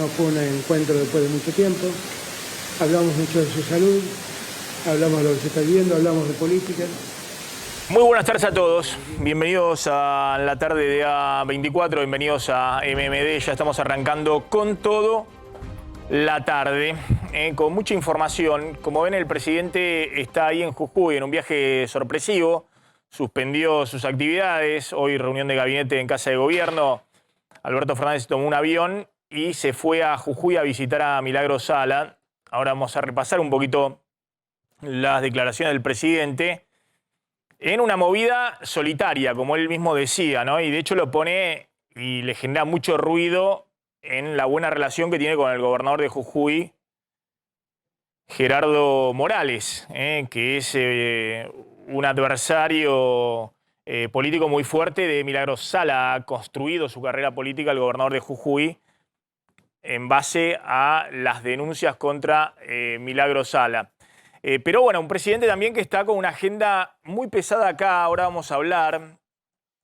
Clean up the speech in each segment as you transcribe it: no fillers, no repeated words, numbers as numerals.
no fue un encuentro después de mucho tiempo. Hablamos mucho de su salud, hablamos de lo que se está viviendo, hablamos de política. Muy buenas tardes a todos, bienvenidos a la tarde de A24, bienvenidos a MMD, ya estamos arrancando con todo la tarde, con mucha información. Como ven, el presidente está ahí en Jujuy en un viaje sorpresivo, suspendió sus actividades, hoy reunión de gabinete en Casa de Gobierno, Alberto Fernández tomó un avión y se fue a Jujuy a visitar a Milagros Sala. Ahora vamos a repasar un poquito las declaraciones del presidente en una movida solitaria, como él mismo decía, ¿no? Y de hecho lo pone y le genera mucho ruido en la buena relación que tiene con el gobernador de Jujuy, Gerardo Morales, que es un adversario político muy fuerte de Milagros Sala. Ha construido su carrera política el gobernador de Jujuy en base a las denuncias contra Milagros Sala. Pero bueno, un presidente también que está con una agenda muy pesada acá, ahora vamos a hablar.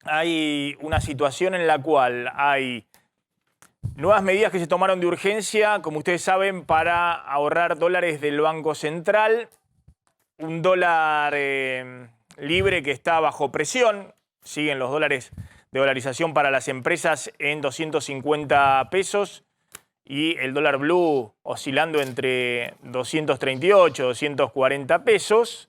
Hay una situación en la cual hay nuevas medidas que se tomaron de urgencia, como ustedes saben, para ahorrar dólares del Banco Central. Un dólar libre que está bajo presión. Siguen los dólares de dolarización para las empresas en 250 pesos. Y el dólar blue oscilando entre 238 y 240 pesos.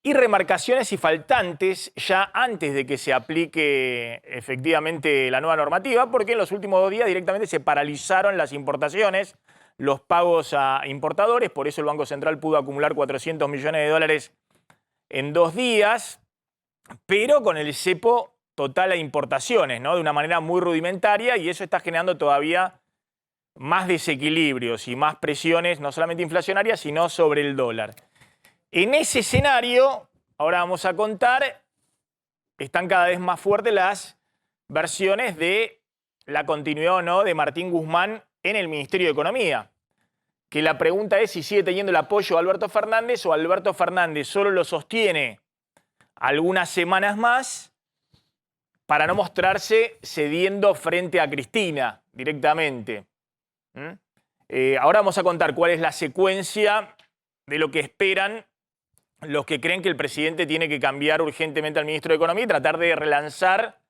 Y remarcaciones y faltantes ya antes de que se aplique efectivamente la nueva normativa, porque en los últimos 2 días directamente se paralizaron las importaciones, los pagos a importadores. Por eso el Banco Central pudo acumular 400 millones de dólares en 2 días, pero con el cepo total a importaciones, ¿no? De una manera muy rudimentaria, y eso está generando todavía más desequilibrios y más presiones, no solamente inflacionarias, sino sobre el dólar. En ese escenario, ahora vamos a contar, están cada vez más fuertes las versiones de la continuidad o no de Martín Guzmán en el Ministerio de Economía. Que la pregunta es si sigue teniendo el apoyo de Alberto Fernández o Alberto Fernández solo lo sostiene algunas semanas más para no mostrarse cediendo frente a Cristina directamente. Ahora vamos a contar cuál es la secuencia de lo que esperan los que creen que el presidente tiene que cambiar urgentemente al ministro de Economía y tratar de relanzar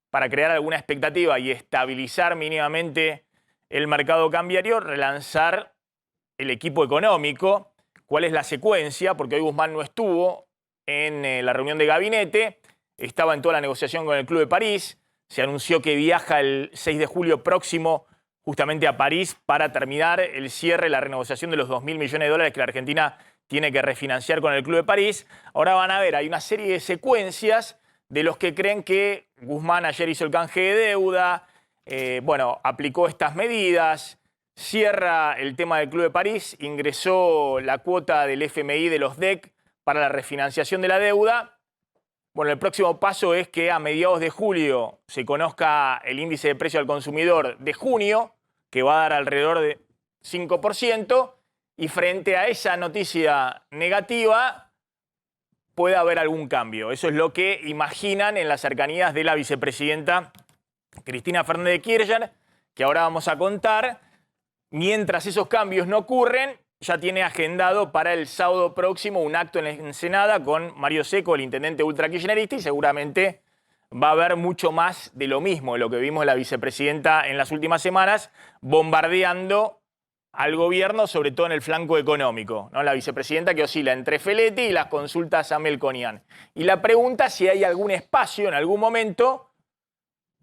para crear alguna expectativa y estabilizar mínimamente el mercado cambiario, relanzar el equipo económico. ¿Cuál es la secuencia? Porque hoy Guzmán no estuvo en la reunión de gabinete, estaba en toda la negociación con el Club de París, se anunció que viaja el 6 de julio próximo justamente a París para terminar el cierre, la renegociación de los 2.000 millones de dólares que la Argentina tiene que refinanciar con el Club de París. Ahora van a ver, hay una serie de secuencias de los que creen que Guzmán ayer hizo el canje de deuda, aplicó estas medidas, cierra el tema del Club de París, ingresó la cuota del FMI de los DEC para la refinanciación de la deuda. Bueno, el próximo paso es que a mediados de julio se conozca el índice de precio al consumidor de junio, que va a dar alrededor de 5%, y frente a esa noticia negativa puede haber algún cambio. Eso es lo que imaginan en las cercanías de la vicepresidenta Cristina Fernández de Kirchner, que ahora vamos a contar. Mientras esos cambios no ocurren, ya tiene agendado para el sábado próximo un acto en la Ensenada con Mario Seco, el intendente ultra-kirchnerista, y seguramente va a haber mucho más de lo mismo, de lo que vimos la vicepresidenta en las últimas semanas, bombardeando al gobierno, sobre todo en el flanco económico, ¿no? La vicepresidenta que oscila entre Feletti y las consultas a Melconian. Y la pregunta si hay algún espacio en algún momento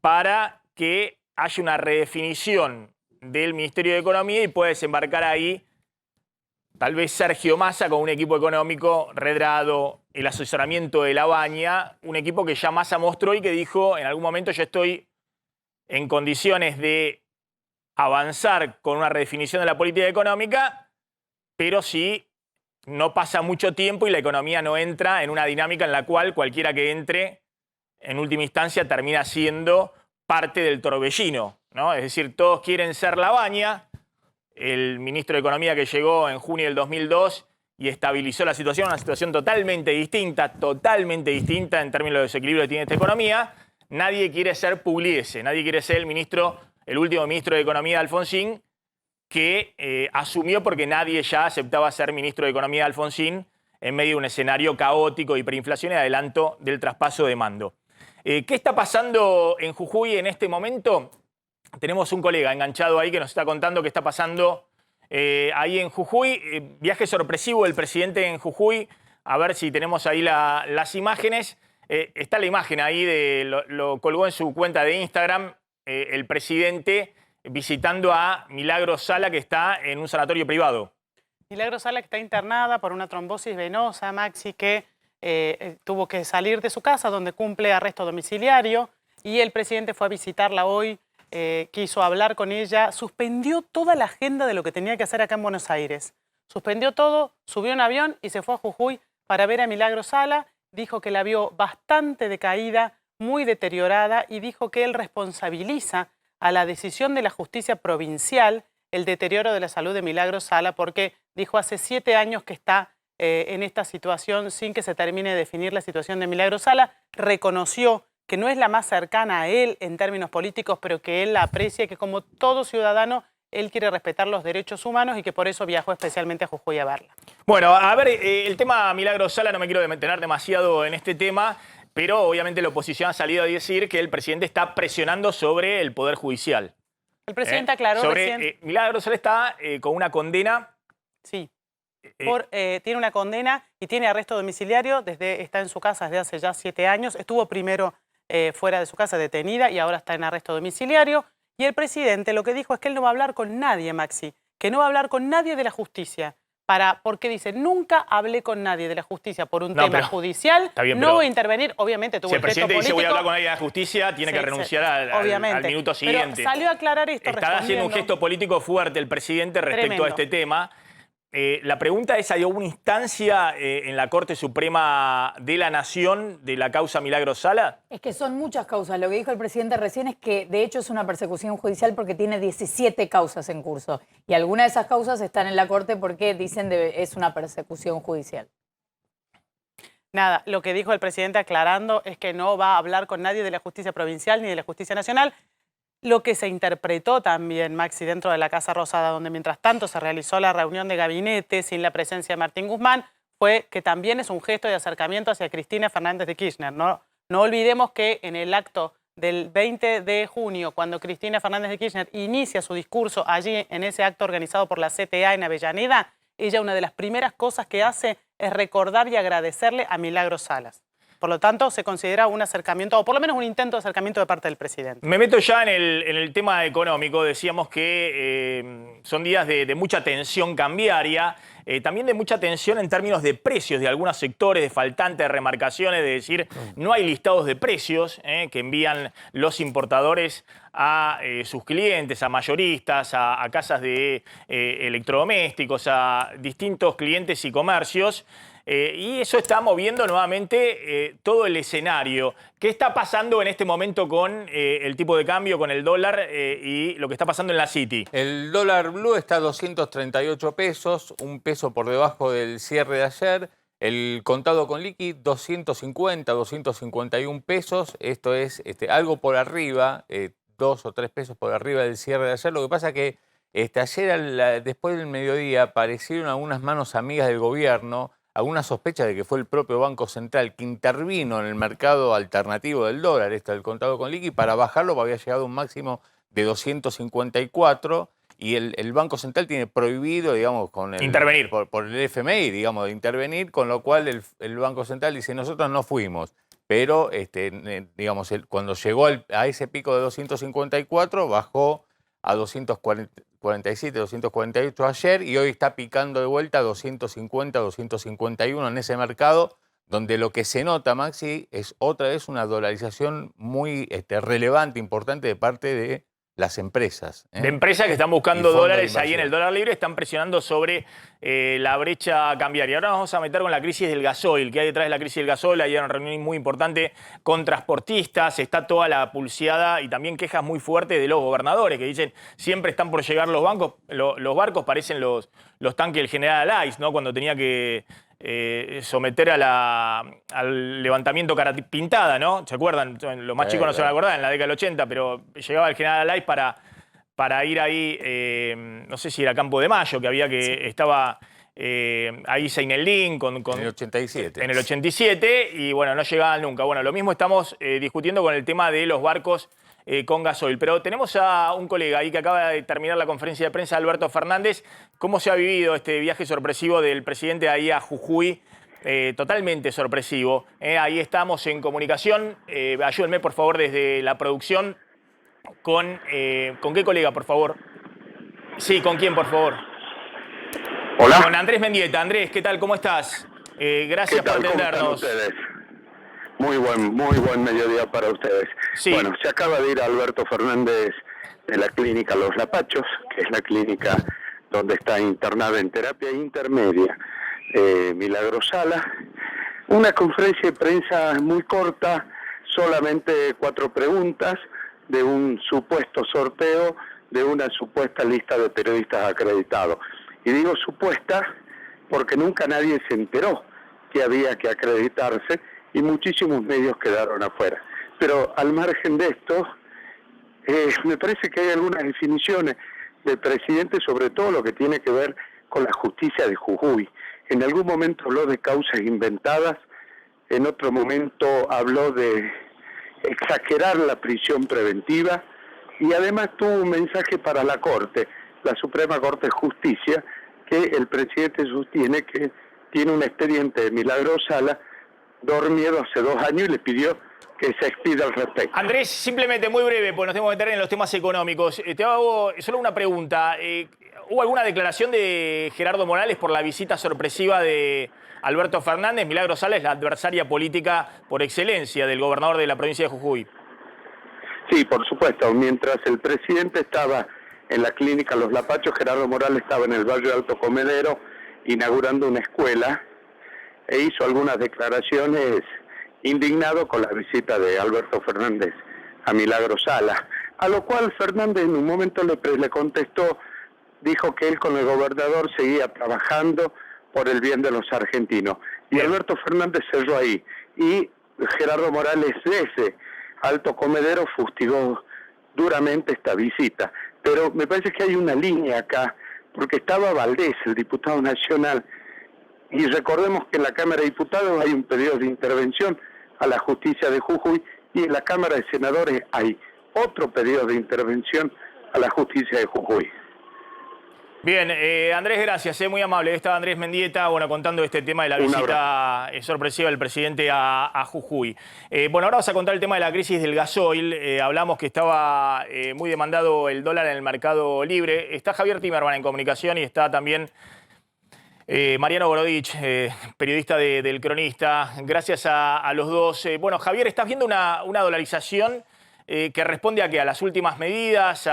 para que haya una redefinición del Ministerio de Economía y pueda desembarcar ahí tal vez Sergio Massa con un equipo económico redrado, el asesoramiento de Labaña, un equipo que ya Massa mostró y que dijo en algún momento yo estoy en condiciones de avanzar con una redefinición de la política económica, pero si no pasa mucho tiempo y la economía no entra en una dinámica en la cual cualquiera que entre, en última instancia, termina siendo parte del torbellino, ¿no? Es decir, todos quieren ser Labaña, el ministro de Economía que llegó en junio del 2002 y estabilizó la situación, una situación totalmente distinta en términos de desequilibrio que tiene esta economía. Nadie quiere ser Pugliese, nadie quiere ser el último ministro de Economía de Alfonsín, que asumió porque nadie ya aceptaba ser ministro de Economía de Alfonsín en medio de un escenario caótico, hiperinflación y adelanto del traspaso de mando. ¿Qué está pasando en Jujuy en este momento? Tenemos un colega enganchado ahí que nos está contando qué está pasando ahí en Jujuy. Viaje sorpresivo del presidente en Jujuy. A ver si tenemos ahí las imágenes. Está la imagen ahí, lo colgó en su cuenta de Instagram el presidente visitando a Milagros Sala, que está en un sanatorio privado. Milagros Sala, que está internada por una trombosis venosa, Maxi, que tuvo que salir de su casa donde cumple arresto domiciliario, y el presidente fue a visitarla hoy, quiso hablar con ella, suspendió toda la agenda de lo que tenía que hacer acá en Buenos Aires. Suspendió todo, subió un avión y se fue a Jujuy para ver a Milagros Sala. Dijo que la vio bastante decaída, muy deteriorada, y dijo que él responsabiliza a la decisión de la justicia provincial el deterioro de la salud de Milagros Sala, porque dijo hace 7 años que está en esta situación sin que se termine de definir la situación de Milagros Sala. Reconoció que no es la más cercana a él en términos políticos, pero que él la aprecia y que como todo ciudadano él quiere respetar los derechos humanos y que por eso viajó especialmente a Jujuy a verla. Bueno, a ver, el tema Milagros Sala, no me quiero detener demasiado en este tema, pero obviamente la oposición ha salido a decir que el presidente está presionando sobre el Poder Judicial. El presidente aclaró recién... Milagros Sala está con una condena. Sí, tiene una condena y tiene arresto domiciliario, está en su casa desde hace ya 7 años. Estuvo primero fuera de su casa detenida y ahora está en arresto domiciliario. Y el presidente lo que dijo es que él no va a hablar con nadie, Maxi, que no va a hablar con nadie de la justicia. Porque dice, nunca hablé con nadie de la justicia por un tema judicial, bien, no voy a intervenir, obviamente tuvo si el gesto presidente dice político, voy a hablar con nadie de la justicia, tiene que renunciar al minuto siguiente. Pero salió a aclarar esto Está haciendo un gesto político fuerte el presidente respecto a este tema. La pregunta es, ¿hay alguna instancia en la Corte Suprema de la Nación de la causa Milagros Sala? Es que son muchas causas. Lo que dijo el presidente recién es que de hecho es una persecución judicial porque tiene 17 causas en curso. Y algunas de esas causas están en la Corte porque dicen que es una persecución judicial. Nada, lo que dijo el presidente aclarando es que no va a hablar con nadie de la justicia provincial ni de la justicia nacional. Lo que se interpretó también, Maxi, dentro de la Casa Rosada, donde mientras tanto se realizó la reunión de gabinete sin la presencia de Martín Guzmán, fue que también es un gesto de acercamiento hacia Cristina Fernández de Kirchner. No olvidemos que en el acto del 20 de junio, cuando Cristina Fernández de Kirchner inicia su discurso allí en ese acto organizado por la CTA en Avellaneda, ella una de las primeras cosas que hace es recordar y agradecerle a Milagros Salas. Por lo tanto, se considera un acercamiento, o por lo menos un intento de acercamiento de parte del presidente. Me meto ya en el tema económico. Decíamos que son días de mucha tensión cambiaria, también de mucha tensión en términos de precios de algunos sectores, de faltantes remarcaciones, de decir, no hay listados de precios que envían los importadores a sus clientes, a mayoristas, a casas de electrodomésticos, a distintos clientes y comercios. Y eso está moviendo nuevamente todo el escenario. ¿Qué está pasando en este momento con el tipo de cambio, con el dólar y lo que está pasando en la City? El dólar blue está a 238 pesos, un peso por debajo del cierre de ayer. El contado con liqui, 250, 251 pesos. Esto es algo por arriba, 2 o 3 pesos por arriba del cierre de ayer. Lo que pasa es que ayer, después del mediodía, aparecieron algunas manos amigas del gobierno, alguna sospecha de que fue el propio Banco Central que intervino en el mercado alternativo del dólar, del contado con liqui, para bajarlo, porque había llegado a un máximo de 254 y el Banco Central tiene prohibido, digamos, intervenir por el FMI, digamos, de intervenir, con lo cual el Banco Central dice, nosotros no fuimos. Pero, digamos, cuando llegó a ese pico de 254, bajó a 247, 248 ayer y hoy está picando de vuelta a 250, 251 en ese mercado, donde lo que se nota, Maxi, es otra vez una dolarización muy relevante, importante de parte de las empresas. De empresas que están buscando dólares ahí en el dólar libre, están presionando sobre la brecha cambiaria. Ahora nos vamos a meter con la crisis del gasoil, que hay detrás de la crisis del gasoil. Hay una reunión muy importante con transportistas, está toda la pulseada y también quejas muy fuertes de los gobernadores que dicen siempre están por llegar los barcos, parecen los tanques del general Alais, ¿no? Cuando tenía que someter al levantamiento cara pintada, ¿no? ¿Se acuerdan? Los más chicos no se van a acordar, en la década del 80, pero llegaba el general Alais para para ir ahí, no sé si era Campo de Mayo, que había que estaba ahí Seineldín En el 87. En el 87, y bueno, no llegaban nunca. Bueno, lo mismo estamos discutiendo con el tema de los barcos con gasoil. Pero tenemos a un colega ahí que acaba de terminar la conferencia de prensa, Alberto Fernández. ¿Cómo se ha vivido este viaje sorpresivo del presidente ahí a Jujuy? Totalmente sorpresivo. Ahí estamos en comunicación. Ayúdenme, por favor, desde la producción. ¿Con qué colega, por favor? Sí, ¿con quién, por favor? Hola. Con Andrés Mendieta. Andrés, ¿qué tal? ¿Cómo estás? Gracias ¿Qué tal? por atendernos. ¿Cómo están ustedes? Muy buen mediodía para ustedes. Sí. Bueno, se acaba de ir Alberto Fernández de la clínica Los Lapachos, que es la clínica donde está internada en terapia intermedia Milagros Sala. Una conferencia de prensa muy corta, solamente 4 preguntas de un supuesto sorteo de una supuesta lista de periodistas acreditados. Y digo supuesta porque nunca nadie se enteró que había que acreditarse y muchísimos medios quedaron afuera. Pero al margen de esto, me parece que hay algunas definiciones del presidente, sobre todo lo que tiene que ver con la justicia de Jujuy. En algún momento habló de causas inventadas, en otro momento habló de exagerar la prisión preventiva y además tuvo un mensaje para la Corte, la Suprema Corte de Justicia, que el presidente sostiene que tiene un expediente de Milagros Sala dormido hace 2 años y le pidió que se expida al respecto. Andrés, simplemente muy breve, pues nos tenemos que meter en los temas económicos. Te hago solo una pregunta. ¿Hubo alguna declaración de Gerardo Morales por la visita sorpresiva de Alberto Fernández? Milagros Sala es la adversaria política por excelencia del gobernador de la provincia de Jujuy. Sí, por supuesto. Mientras el presidente estaba en la clínica Los Lapachos, Gerardo Morales estaba en el barrio de Alto Comedero inaugurando una escuela e hizo algunas declaraciones indignado con la visita de Alberto Fernández a Milagros Sala, a lo cual Fernández en un momento le contestó, dijo que él con el gobernador seguía trabajando por el bien de los argentinos. Y Alberto Fernández cerró ahí. Y Gerardo Morales desde Alto Comedero fustigó duramente esta visita. Pero me parece que hay una línea acá, porque estaba Valdés, el diputado nacional, y recordemos que en la Cámara de Diputados hay un pedido de intervención a la justicia de Jujuy y en la Cámara de Senadores hay otro pedido de intervención a la justicia de Jujuy. Bien, Andrés, gracias, muy amable. Estaba Andrés Mendieta, bueno, contando este tema de la visita sorpresiva del presidente a Jujuy. Bueno, ahora vamos a contar el tema de la crisis del gasoil. Hablamos que estaba muy demandado el dólar en el mercado libre. Está Javier Timerman en comunicación y está también Mariano Borodich, periodista del Cronista. Gracias a los dos. Bueno, Javier, ¿estás viendo una dolarización que responde a qué? ¿A las últimas medidas?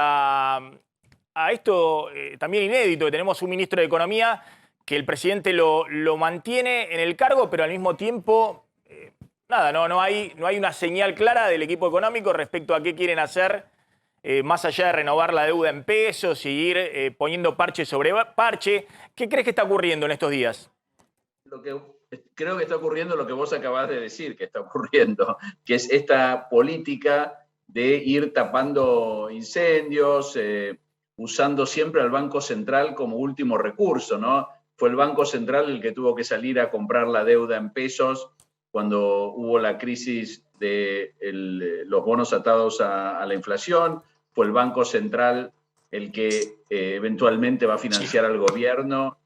A esto también inédito, que tenemos un ministro de Economía que el presidente lo mantiene en el cargo, pero al mismo tiempo, nada, no hay una señal clara del equipo económico respecto a qué quieren hacer, más allá de renovar la deuda en pesos y ir poniendo parche sobre parche. ¿Qué crees que está ocurriendo en estos días? Creo que está ocurriendo lo que vos acabás de decir que está ocurriendo, que es esta política de ir tapando incendios, usando siempre al Banco Central como último recurso, ¿no? Fue el Banco Central el que tuvo que salir a comprar la deuda en pesos cuando hubo la crisis de los bonos atados a la inflación. Fue el Banco Central el que eventualmente va a financiar al gobierno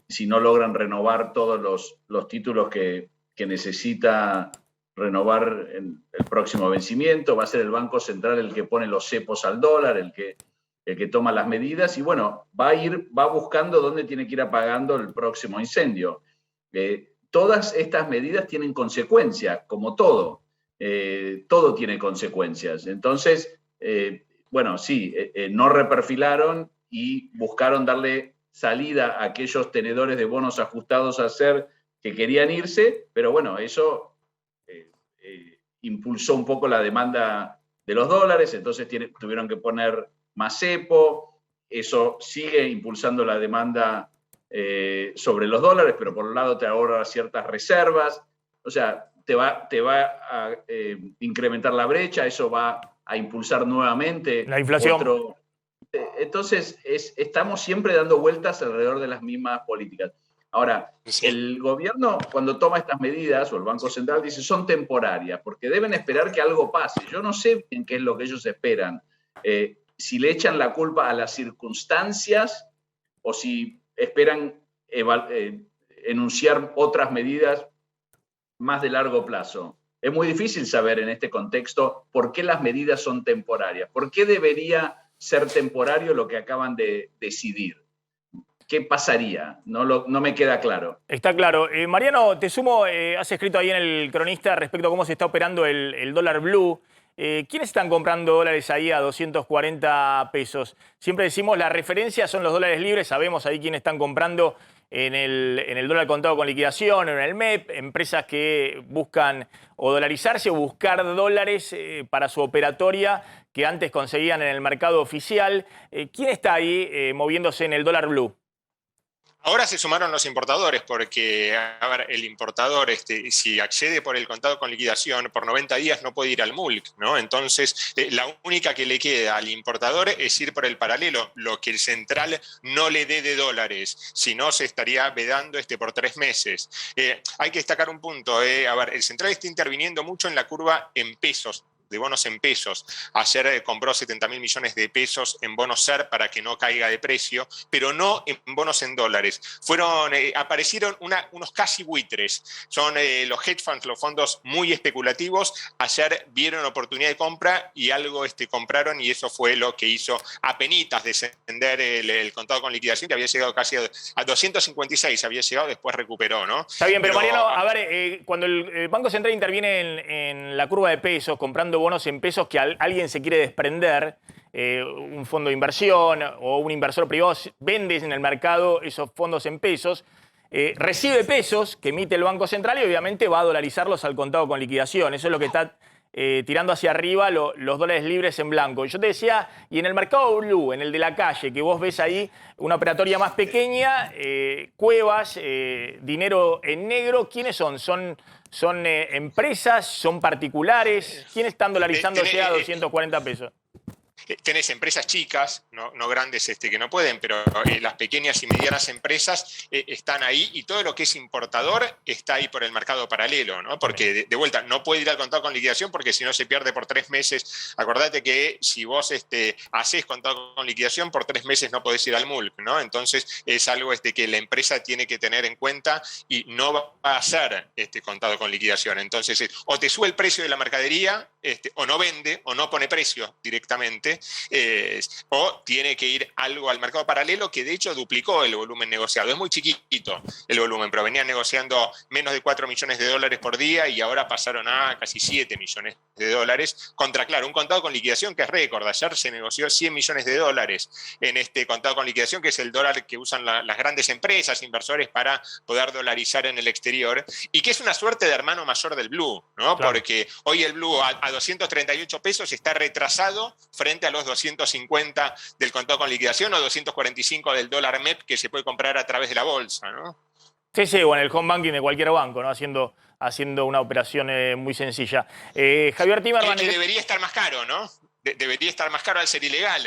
si no logran renovar todos los títulos que necesita renovar en el próximo vencimiento. Va a ser el Banco Central el que pone los cepos al dólar, el que toma las medidas y bueno, va buscando dónde tiene que ir apagando el próximo incendio. Todas estas medidas tienen consecuencias, como todo. Todo tiene consecuencias. Entonces, bueno, sí, no reperfilaron y buscaron darle salida a aquellos tenedores de bonos ajustados a hacer que querían irse, pero bueno, eso impulsó un poco la demanda de los dólares, entonces tuvieron que poner más cepo, eso sigue impulsando la demanda sobre los dólares, pero por un lado te ahorra ciertas reservas, o sea, te va a incrementar la brecha, eso va a impulsar nuevamente la inflación. Entonces, estamos siempre dando vueltas alrededor de las mismas políticas. Ahora, Sí. el gobierno, cuando toma estas medidas, o el Banco Central, dice son temporarias, porque deben esperar que algo pase. Yo no sé en qué es lo que ellos esperan. Si le echan la culpa a las circunstancias o si esperan enunciar otras medidas más de largo plazo. Es muy difícil saber en este contexto por qué las medidas son temporarias. ¿Por qué debería ser temporario lo que acaban de decidir? ¿Qué pasaría? No me queda claro. Está claro. Mariano, te sumo, has escrito ahí en El Cronista respecto a cómo se está operando el dólar blue. ¿Quiénes están comprando dólares ahí a 240 pesos? Siempre decimos la referencia son los dólares libres, sabemos ahí quiénes están comprando en el dólar contado con liquidación, en el MEP, empresas que buscan o dolarizarse o buscar dólares para su operatoria que antes conseguían en el mercado oficial. ¿Quién está ahí moviéndose en el dólar blue? Ahora se sumaron los importadores porque, a ver, el importador, si accede por el contado con liquidación, por 90 días no puede ir al MULC, ¿no? Entonces, la única que le queda al importador es ir por el paralelo, lo que el central no le dé de dólares, si no se estaría vedando por 3 meses. Hay que destacar un punto, a ver, el central está interviniendo mucho en la curva en pesos, de bonos en pesos. Ayer compró 70.000 millones de pesos en bonos SER para que no caiga de precio, pero no en bonos en dólares. Aparecieron unos casi buitres. Son los hedge funds, los fondos muy especulativos. Ayer vieron oportunidad de compra y algo compraron, y eso fue lo que hizo apenitas descender el contado con liquidación, que había llegado casi a 256, había llegado, después recuperó, ¿no? Está bien, pero Mariano, a ver, cuando el Banco Central interviene en la curva de pesos, comprando bonos en pesos que alguien se quiere desprender, un fondo de inversión o un inversor privado vende en el mercado esos fondos en pesos, recibe pesos que emite el Banco Central y obviamente va a dolarizarlos al contado con liquidación. Eso es lo que está tirando hacia arriba los dólares libres en blanco. Yo te decía, y en el mercado blue, en el de la calle, que vos ves ahí una operatoria más pequeña, cuevas, dinero en negro, ¿quiénes son? ¿Son empresas? ¿Son particulares? ¿Quiénes están dolarizándose a 240 pesos? Tenés empresas chicas, no grandes que no pueden, pero las pequeñas y medianas empresas están ahí, y todo lo que es importador está ahí por el mercado paralelo, ¿no? Porque de vuelta no puede ir al contado con liquidación porque si no se pierde por 3 meses. Acordate que si vos hacés contado con liquidación por 3 meses no podés ir al MULC, ¿no? Entonces es algo que la empresa tiene que tener en cuenta y no va a hacer contado con liquidación. Entonces o te sube el precio de la mercadería, o no vende o no pone precio directamente. O tiene que ir algo al mercado paralelo, que de hecho duplicó el volumen negociado. Es muy chiquito el volumen, pero venían negociando menos de 4 millones de dólares por día y ahora pasaron a casi 7 millones de dólares contra, claro, un contado con liquidación que es récord. Ayer se negoció 100 millones de dólares en este contado con liquidación, que es el dólar que usan las grandes empresas, inversores, para poder dolarizar en el exterior, y que es una suerte de hermano mayor del blue, ¿no? Claro. Porque hoy el blue a 238 pesos está retrasado frente a los 250 del contado con liquidación o 245 del dólar MEP que se puede comprar a través de la bolsa, ¿no? Sí, o en el home banking de cualquier banco, ¿no? Haciendo una operación muy sencilla. Javier Timerman... Que debería estar más caro, ¿no? Debería estar más caro al ser ilegal.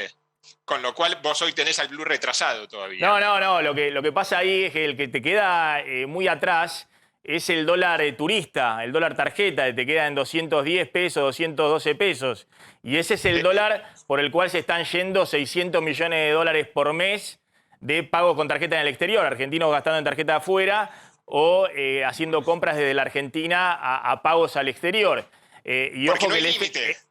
Con lo cual vos hoy tenés al blue retrasado todavía. No. Lo que pasa ahí es que el que te queda muy atrás es el dólar turista, el dólar tarjeta, que te queda en 210 pesos, 212 pesos. Y ese es el dólar por el cual se están yendo 600 millones de dólares por mes de pago con tarjeta en el exterior, argentinos gastando en tarjeta afuera o haciendo compras desde la Argentina a pagos al exterior. Y ojo que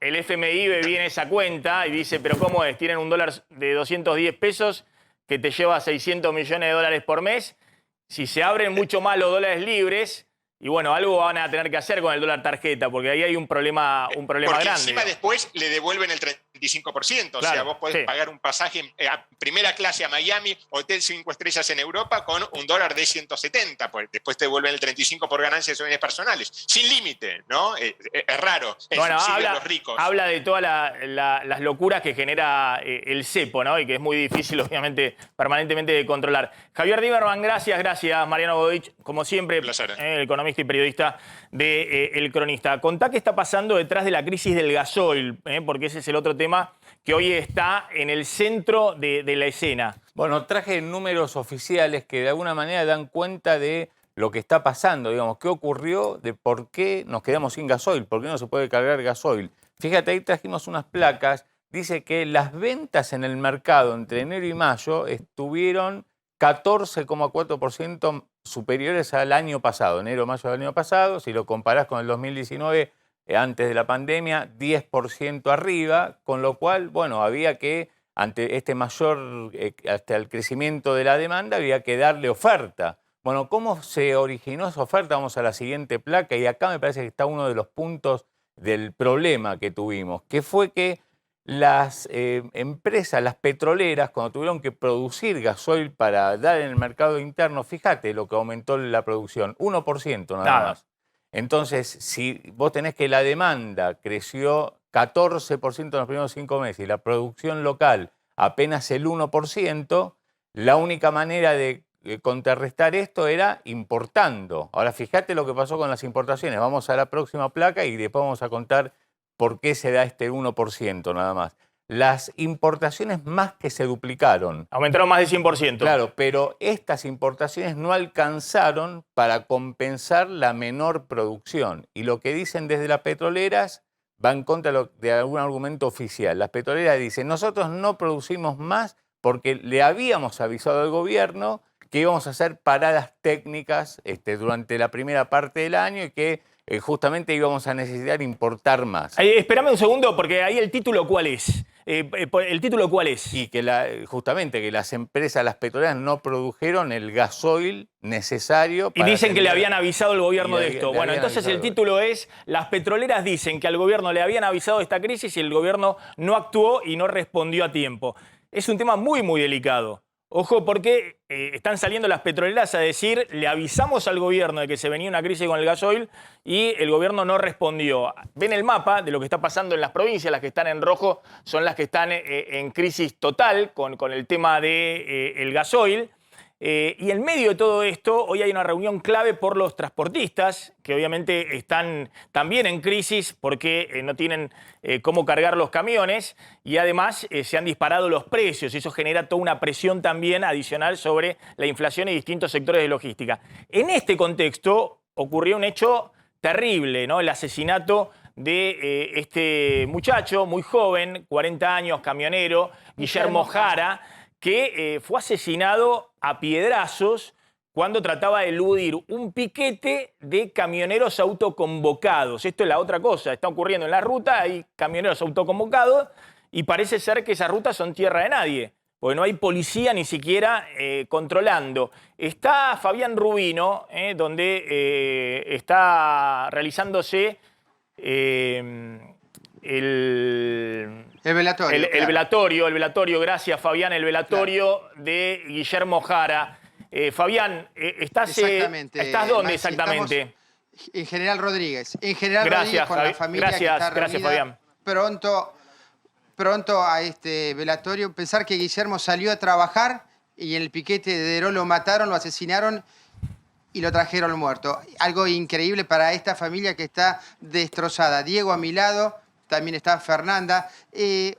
el FMI ve bien esa cuenta y dice, pero ¿cómo es? Tienen un dólar de 210 pesos que te lleva 600 millones de dólares por mes. Si se abren mucho más los dólares libres, y bueno, algo van a tener que hacer con el dólar tarjeta, porque ahí hay un problema porque grande. Encima después le devuelven el 35%. Claro, o sea, vos podés pagar un pasaje a primera clase a Miami, hotel 5 estrellas en Europa, con un dólar de 170. Pues después te devuelven el 35% por ganancias de bienes personales. Sin límite, ¿no? Es raro. Es bueno, de los ricos. Habla de todas las locuras que genera el cepo, ¿no? Y que es muy difícil, obviamente, permanentemente de controlar. Javier Timerman, gracias. Mariano Godoy, como siempre, el economista y periodista de El Cronista. Contá qué está pasando detrás de la crisis del gasoil, porque ese es el otro tema que hoy está en el centro de la escena. Bueno, traje números oficiales que de alguna manera dan cuenta de lo que está pasando, digamos, qué ocurrió, de por qué nos quedamos sin gasoil, por qué no se puede cargar gasoil. Fíjate, ahí trajimos unas placas, dice que las ventas en el mercado entre enero y mayo estuvieron 14,4% superiores al año pasado, enero-mayo del año pasado. Si lo comparás con el 2019, antes de la pandemia, 10% arriba, con lo cual, bueno, había que, ante este mayor, hasta el crecimiento de la demanda, había que darle oferta. Bueno, ¿cómo se originó esa oferta? Vamos a la siguiente placa, y acá me parece que está uno de los puntos del problema que tuvimos, que fue que las empresas, las petroleras, cuando tuvieron que producir gasoil para dar en el mercado interno, fíjate lo que aumentó la producción, 1% nada más. Entonces, si vos tenés que la demanda creció 14% en los primeros 5 meses y la producción local apenas el 1%, la única manera de contrarrestar esto era importando. Ahora, fíjate lo que pasó con las importaciones. Vamos a la próxima placa y después vamos a contar por qué se da este 1% nada más. Las importaciones más que se duplicaron. Aumentaron más de 100%. Claro, pero estas importaciones no alcanzaron para compensar la menor producción. Y lo que dicen desde las petroleras va en contra de algún argumento oficial. Las petroleras dicen, nosotros no producimos más porque le habíamos avisado al gobierno que íbamos a hacer paradas técnicas durante la primera parte del año y que justamente íbamos a necesitar importar más. Espérame un segundo, porque ahí el título, ¿cuál es? ¿El título cuál es? Y que justamente que las empresas, las petroleras, no produjeron el gasoil necesario para... Y dicen que le habían avisado al gobierno de esto. Bueno, entonces el título es, las petroleras dicen que al gobierno le habían avisado de esta crisis y el gobierno no actuó y no respondió a tiempo. Es un tema muy, muy delicado. Ojo, porque están saliendo las petroleras a decir, le avisamos al gobierno de que se venía una crisis con el gasoil y el gobierno no respondió. Ven el mapa de lo que está pasando en las provincias, las que están en rojo son las que están en crisis total con el tema del gasoil. Y en medio de todo esto, hoy hay una reunión clave por los transportistas, que obviamente están también en crisis porque no tienen cómo cargar los camiones y además se han disparado los precios y eso genera toda una presión también adicional sobre la inflación y distintos sectores de logística. En este contexto ocurrió un hecho terrible, ¿no? El asesinato de este muchacho muy joven, 40 años, camionero, Guillermo Jara, que fue asesinado a piedrazos cuando trataba de eludir un piquete de camioneros autoconvocados. Esto es la otra cosa, está ocurriendo en la ruta, hay camioneros autoconvocados y parece ser que esas rutas son tierra de nadie, porque no hay policía ni siquiera controlando. Está Fabián Rubino, donde está realizándose el velatorio, gracias Fabián, el velatorio de Guillermo Jara. Fabián, ¿estás dónde exactamente? En General Rodríguez. En General Rodríguez con la familia que está gracias Fabián. Pronto a este velatorio. Pensar que Guillermo salió a trabajar y en el piquete de Deró lo mataron, lo asesinaron y lo trajeron muerto. Algo increíble para esta familia que está destrozada. Diego a mi lado. También está Fernanda.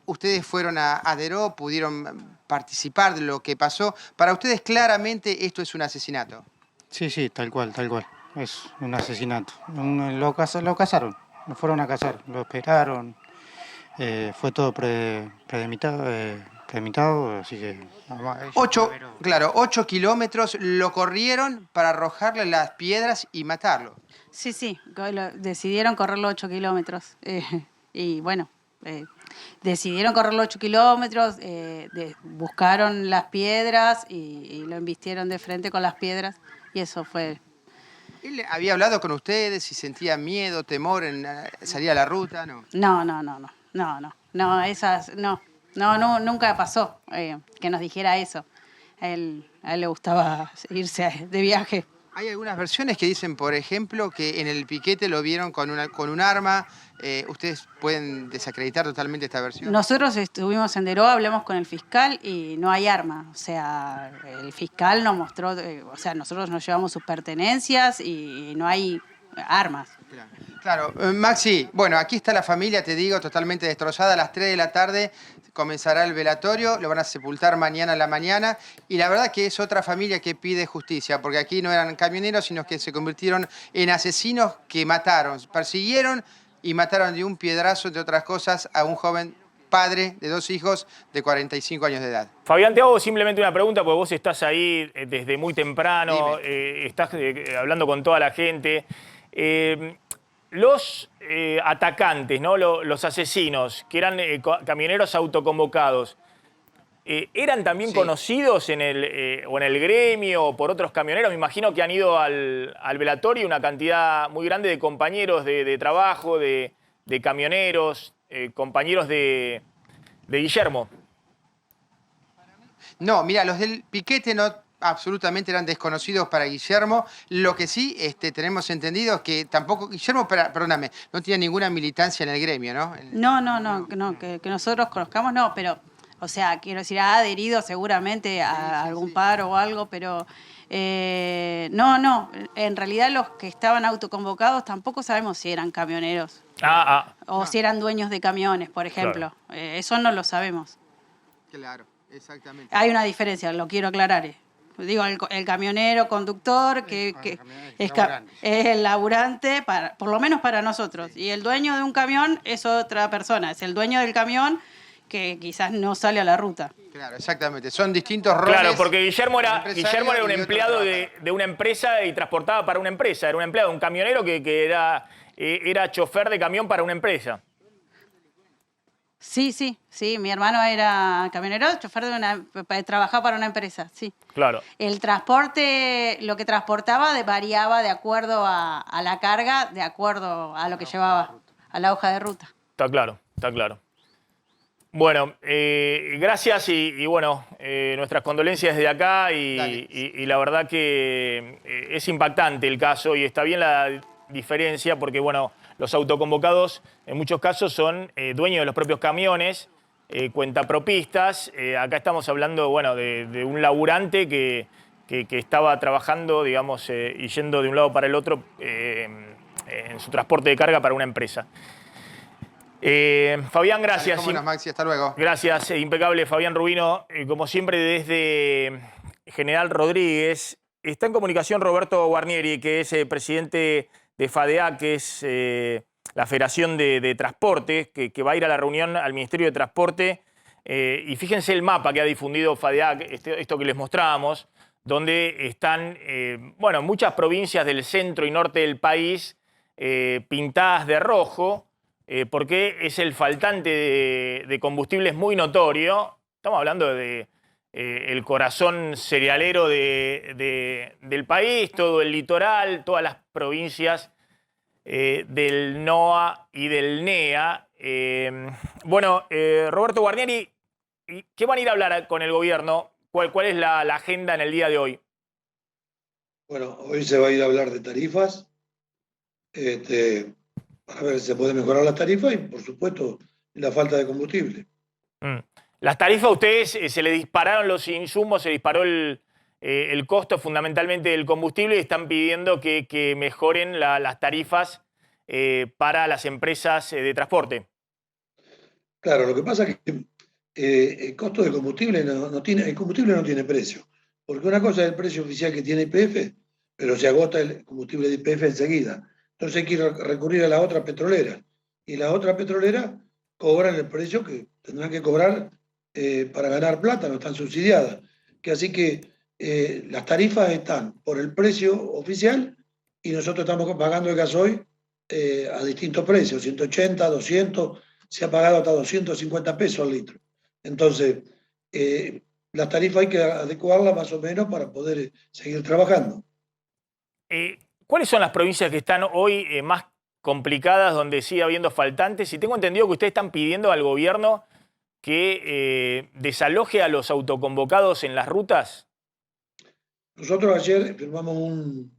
Ustedes fueron a Deró, pudieron participar de lo que pasó. Para ustedes, claramente, esto es un asesinato. Sí, tal cual. Es un asesinato. Lo cazaron, lo fueron a cazar, lo esperaron. Fue todo premeditado, así que... 8 kilómetros lo corrieron para arrojarle las piedras y matarlo. Sí, decidieron correr los 8 kilómetros. Y bueno, decidieron correr los 8 kilómetros, buscaron las piedras y lo embistieron de frente con las piedras y eso fue... ¿Él había hablado con ustedes si sentía miedo, temor en salir a la ruta? No, nunca pasó que nos dijera eso. A él le gustaba irse de viaje. Hay algunas versiones que dicen, por ejemplo, que en el piquete lo vieron con un arma. ¿Ustedes pueden desacreditar totalmente esta versión? Nosotros estuvimos en Deró, hablamos con el fiscal y no hay arma. O sea, el fiscal nos mostró, nosotros nos llevamos sus pertenencias y no hay armas. Claro, Maxi, bueno, aquí está la familia, te digo, totalmente destrozada. A las 3 de la tarde comenzará el velatorio, lo van a sepultar mañana a la mañana. Y la verdad que es otra familia que pide justicia, porque aquí no eran camioneros, sino que se convirtieron en asesinos que mataron, persiguieron y mataron de un piedrazo, entre otras cosas, a un joven padre de 2 hijos de 45 años de edad. Fabián, te hago simplemente una pregunta, porque vos estás ahí desde muy temprano, estás hablando con toda la gente. Los atacantes, ¿no? Los asesinos, que eran camioneros autoconvocados, ¿eran también conocidos en el gremio o por otros camioneros? Me imagino que han ido al velatorio una cantidad muy grande de compañeros de trabajo, de camioneros, compañeros de Guillermo. No, mira, los del piquete no absolutamente eran desconocidos para Guillermo. Lo que sí tenemos entendido es que tampoco Guillermo, perdóname, no tiene ninguna militancia en el gremio, ¿no? No, que nosotros conozcamos no, pero, o sea, quiero decir, ha adherido seguramente a algún paro o algo, pero no, en realidad los que estaban autoconvocados tampoco sabemos si eran camioneros o si eran dueños de camiones, por ejemplo. Claro. Eso no lo sabemos. Claro, exactamente. Hay una diferencia, lo quiero aclarar. Digo, el camionero, conductor, que es el laburante, por lo menos para nosotros. Y el dueño de un camión es otra persona, es el dueño del camión que quizás no sale a la ruta. Claro, exactamente. Son distintos roles. Claro, porque Guillermo era un empleado de una empresa y transportaba para una empresa. Era un empleado, un camionero que era chofer de camión para una empresa. Sí, mi hermano era camionero, chofer trabajaba para una empresa, sí. Claro. El transporte, lo que transportaba variaba de acuerdo a la carga, de acuerdo a lo que llevaba, a la hoja de ruta. Está claro, está claro. Bueno, gracias y bueno, nuestras condolencias desde acá y la verdad que es impactante el caso y está bien la diferencia porque, bueno, los autoconvocados en muchos casos son dueños de los propios camiones, cuentapropistas. Acá estamos hablando, bueno, de un laburante que estaba trabajando, digamos, y yendo de un lado para el otro en su transporte de carga para una empresa. Fabián, gracias. Cómo no, Maxi, hasta luego. Gracias, impecable Fabián Rubino. Como siempre, desde General Rodríguez. Está en comunicación Roberto Guarnieri, que es presidente de FADEAC, que es la Federación de Transporte, que va a ir a la reunión al Ministerio de Transporte. Y fíjense el mapa que ha difundido FADEAC, esto que les mostrábamos, donde están bueno, muchas provincias del centro y norte del país pintadas de rojo, porque es el faltante de combustibles muy notorio. Estamos hablando de el corazón cerealero del país, todo el litoral, todas las provincias del NOA y del NEA. Bueno, Roberto Guarnieri, ¿qué van a ir a hablar con el gobierno? ¿Cuál es la agenda en el día de hoy? Bueno, hoy se va a ir a hablar de tarifas, para ver si se puede mejorar las tarifas y, por supuesto, la falta de combustible. Las tarifas a ustedes se le dispararon los insumos, se disparó el costo fundamentalmente del combustible y están pidiendo que mejoren las tarifas para las empresas de transporte. Claro, lo que pasa es que el costo del combustible el combustible no tiene precio. Porque una cosa es el precio oficial que tiene YPF, pero se agota el combustible de YPF enseguida. Entonces hay que recurrir a las otras petroleras. Y las otras petroleras cobran el precio que tendrán que cobrar para ganar plata, no están subsidiadas. Así que las tarifas están por el precio oficial y nosotros estamos pagando el gasoil a distintos precios, 180, 200, se ha pagado hasta 250 pesos al litro. Entonces, las tarifas hay que adecuarlas más o menos para poder seguir trabajando. ¿Cuáles son las provincias que están hoy más complicadas, donde sigue habiendo faltantes? Y tengo entendido que ustedes están pidiendo al gobierno que desaloje a los autoconvocados en las rutas. Nosotros ayer firmamos un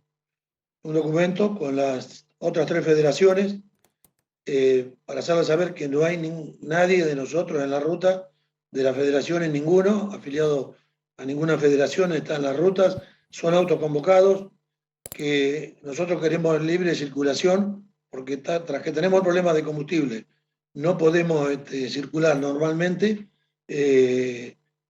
documento con las otras 3 federaciones para hacerles saber que no hay nadie de nosotros en la ruta, de las federaciones, ninguno afiliado a ninguna federación está en las rutas, son autoconvocados, que nosotros queremos libre circulación, porque tras que tenemos problemas de combustible, no podemos circular normalmente,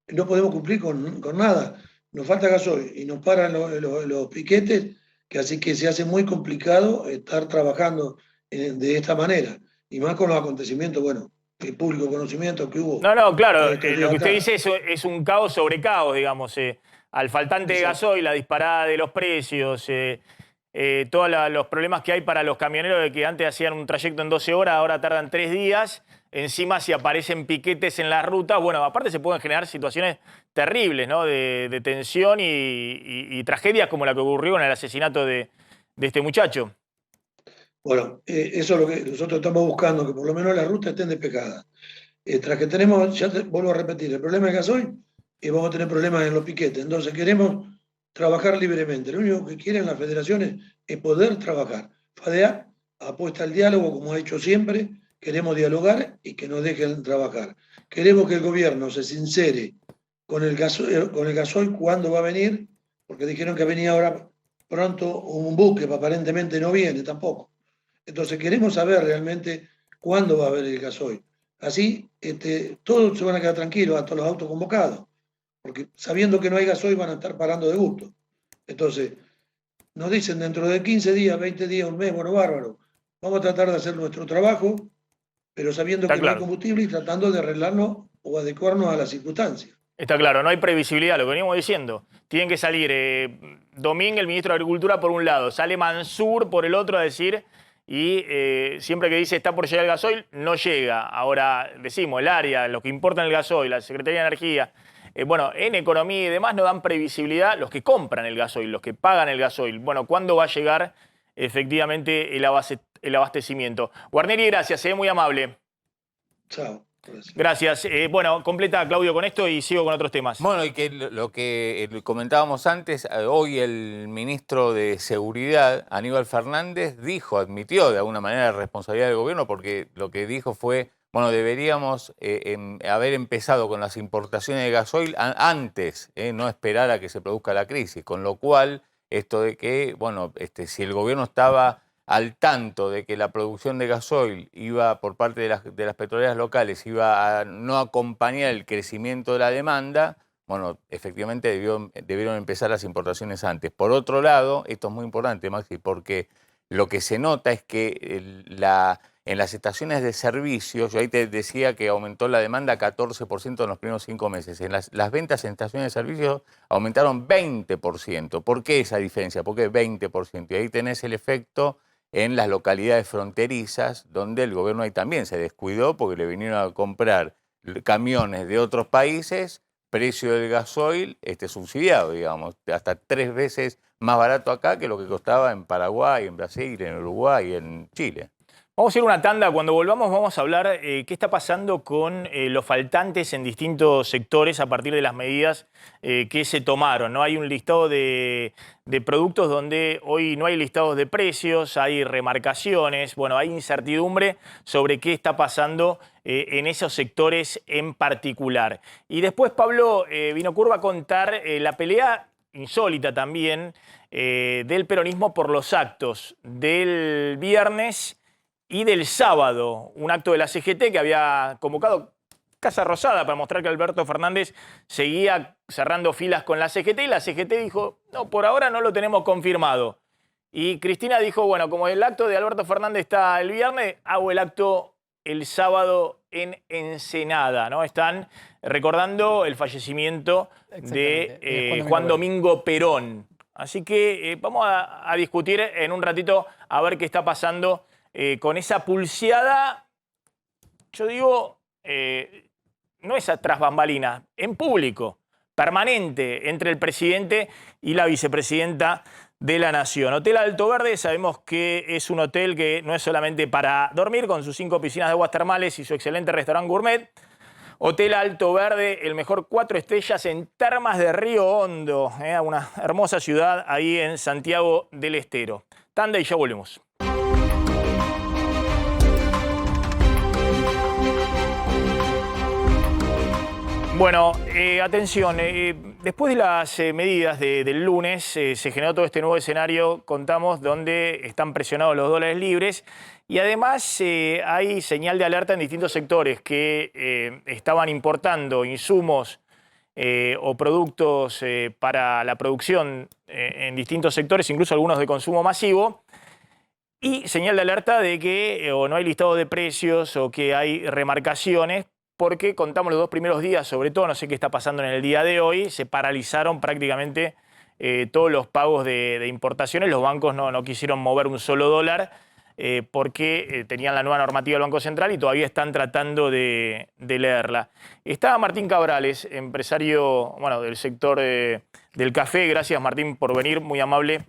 no podemos cumplir con nada. Nos falta gasoil y nos paran los piquetes, que así que se hace muy complicado estar trabajando de esta manera. Y más con los acontecimientos, bueno, el público conocimiento que hubo. No, claro, lo que usted dice es un caos sobre caos, digamos. Al faltante de gasoil, la disparada de los precios, todos los problemas que hay para los camioneros de que antes hacían un trayecto en 12 horas, ahora tardan 3 días. Encima, si aparecen piquetes en las rutas, bueno, aparte se pueden generar situaciones terribles, ¿no? De tensión y tragedias como la que ocurrió con el asesinato de este muchacho. Bueno, eso es lo que nosotros estamos buscando, que por lo menos las rutas estén despejadas. Tras que tenemos, vuelvo a repetir, el problema del gasoil, vamos a tener problemas en los piquetes. Entonces queremos trabajar libremente. Lo único que quieren las federaciones es poder trabajar. FADEA apuesta al diálogo, como ha hecho siempre. Queremos dialogar y que nos dejen trabajar. Queremos que el gobierno se sincere con el gasoil cuándo va a venir, porque dijeron que venía ahora pronto un buque, aparentemente no viene tampoco. Entonces queremos saber realmente cuándo va a haber el gasoil. Así todos se van a quedar tranquilos, hasta los autos convocados, porque sabiendo que no hay gasoil van a estar parando de gusto. Entonces, nos dicen dentro de 15 días, 20 días, un mes, bueno, bárbaro, vamos a tratar de hacer nuestro trabajo, pero sabiendo que no hay combustible y tratando de arreglarnos o adecuarnos a las circunstancias. Está claro, no hay previsibilidad, lo que veníamos diciendo. Tienen que salir Domínguez, el ministro de Agricultura, por un lado, sale Mansur por el otro a decir, y siempre que dice está por llegar el gasoil, no llega. Ahora decimos, el área, los que importan el gasoil, la Secretaría de Energía, bueno, en economía y demás no dan previsibilidad los que compran el gasoil, los que pagan el gasoil. Bueno, ¿cuándo va a llegar efectivamente el abastecimiento? Guarneri, gracias, muy amable. Chao. Gracias. Bueno, completa Claudio con esto y sigo con otros temas. Bueno, y que lo que comentábamos antes, hoy el ministro de Seguridad, Aníbal Fernández, admitió de alguna manera la responsabilidad del gobierno, porque lo que dijo fue, bueno, deberíamos haber empezado con las importaciones de gasoil antes, no esperar a que se produzca la crisis, con lo cual esto de que, bueno, si el gobierno estaba al tanto de que la producción de gasoil iba por parte de las petroleras locales, iba a no acompañar el crecimiento de la demanda, bueno, efectivamente debieron empezar las importaciones antes. Por otro lado, esto es muy importante, Maxi, porque lo que se nota es que en las estaciones de servicio, yo ahí te decía que aumentó la demanda 14% en los primeros 5 meses. En las ventas en estaciones de servicio aumentaron 20%. ¿Por qué esa diferencia? ¿Por qué 20%? Y ahí tenés el efecto en las localidades fronterizas, donde el gobierno ahí también se descuidó porque le vinieron a comprar camiones de otros países, precio del gasoil subsidiado, digamos, hasta 3 veces más barato acá que lo que costaba en Paraguay, en Brasil, en Uruguay, en Chile. Vamos a ir a una tanda. Cuando volvamos vamos a hablar qué está pasando con los faltantes en distintos sectores a partir de las medidas que se tomaron, ¿no? Hay un listado de productos donde hoy no hay listados de precios, hay remarcaciones, bueno, hay incertidumbre sobre qué está pasando en esos sectores en particular. Y después Pablo Vinocurva a contar la pelea insólita también del peronismo por los actos del viernes y del sábado, un acto de la CGT que había convocado Casa Rosada para mostrar que Alberto Fernández seguía cerrando filas con la CGT, y la CGT dijo, no, por ahora no lo tenemos confirmado. Y Cristina dijo, bueno, como el acto de Alberto Fernández está el viernes, hago el acto el sábado en Ensenada, ¿no? Están recordando el fallecimiento de Juan Domingo Perón. Así que vamos a discutir en un ratito a ver qué está pasando con esa pulseada, yo digo, no es tras bambalinas, en público, permanente, entre el presidente y la vicepresidenta de la Nación. Hotel Alto Verde, sabemos que es un hotel que no es solamente para dormir, con sus 5 piscinas de aguas termales y su excelente restaurante gourmet. Hotel Alto Verde, el mejor 4 estrellas en Termas de Río Hondo, una hermosa ciudad ahí en Santiago del Estero. Tanda y ya volvemos. Bueno, atención, después de las medidas del lunes se generó todo este nuevo escenario, contamos, donde están presionados los dólares libres y además hay señal de alerta en distintos sectores que estaban importando insumos o productos para la producción en distintos sectores, incluso algunos de consumo masivo, y señal de alerta de que o no hay listado de precios o que hay remarcaciones, porque contamos los 2 primeros días, sobre todo, no sé qué está pasando en el día de hoy, se paralizaron prácticamente todos los pagos de importaciones. Los bancos no quisieron mover un solo dólar porque tenían la nueva normativa del Banco Central y todavía están tratando de leerla. Estaba Martín Cabrales, empresario del sector del café. Gracias, Martín, por venir, muy amable,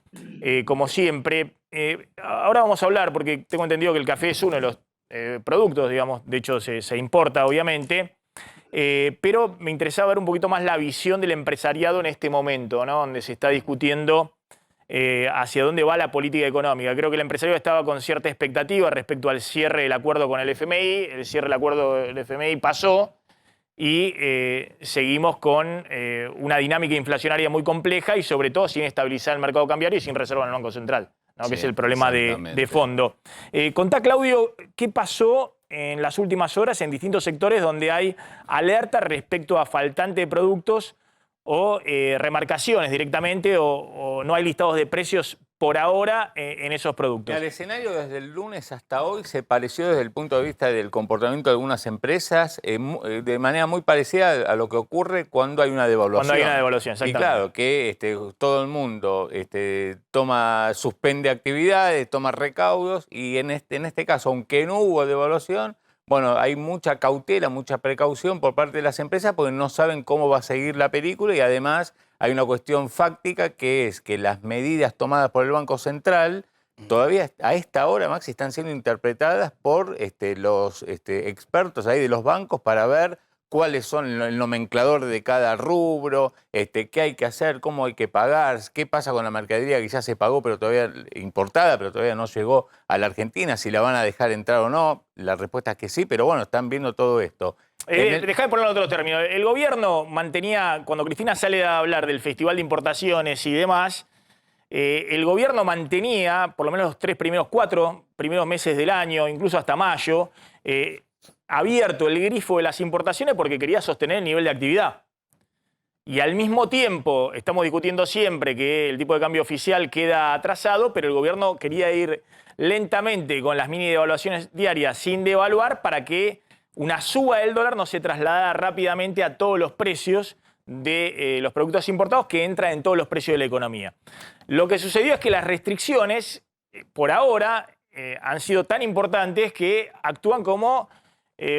como siempre. Ahora vamos a hablar, porque tengo entendido que el café es uno de los productos, digamos, de hecho se importa obviamente, pero me interesaba ver un poquito más la visión del empresariado en este momento, ¿no? Donde se está discutiendo hacia dónde va la política económica. Creo que el empresario estaba con cierta expectativa respecto al cierre del acuerdo con el FMI, el cierre del acuerdo del FMI pasó y seguimos con una dinámica inflacionaria muy compleja y sobre todo sin estabilizar el mercado cambiario y sin reserva en el Banco Central, ¿no? Sí, que es el problema de fondo. Contá, Claudio, ¿qué pasó en las últimas horas en distintos sectores donde hay alerta respecto a faltante de productos o remarcaciones directamente o no hay listados de precios por ahora en esos productos? El escenario desde el lunes hasta hoy se pareció desde el punto de vista del comportamiento de algunas empresas de manera muy parecida a lo que ocurre cuando hay una devaluación. Cuando hay una devaluación, exactamente. Y claro, que todo el mundo suspende actividades, toma recaudos y en este caso, aunque no hubo devaluación, bueno, hay mucha cautela, mucha precaución por parte de las empresas porque no saben cómo va a seguir la película y además hay una cuestión fáctica que es que las medidas tomadas por el Banco Central todavía a esta hora, Maxi, están siendo interpretadas por los expertos ahí de los bancos para ver cuáles son el nomenclador de cada rubro, qué hay que hacer, cómo hay que pagar, qué pasa con la mercadería que ya se pagó pero todavía importada, pero todavía no llegó a la Argentina, si la van a dejar entrar o no. La respuesta es que sí, pero bueno, están viendo todo esto. Dejá de poner otros términos. El gobierno mantenía, cuando Cristina sale a hablar del Festival de Importaciones y demás, el gobierno mantenía, por lo menos los 4 primeros meses del año, incluso hasta mayo, abierto el grifo de las importaciones porque quería sostener el nivel de actividad. Y al mismo tiempo, estamos discutiendo siempre que el tipo de cambio oficial queda atrasado, pero el gobierno quería ir lentamente con las mini devaluaciones diarias sin devaluar para que una suba del dólar no se trasladara rápidamente a todos los precios de los productos importados que entran en todos los precios de la economía. Lo que sucedió es que las restricciones, por ahora, han sido tan importantes que actúan como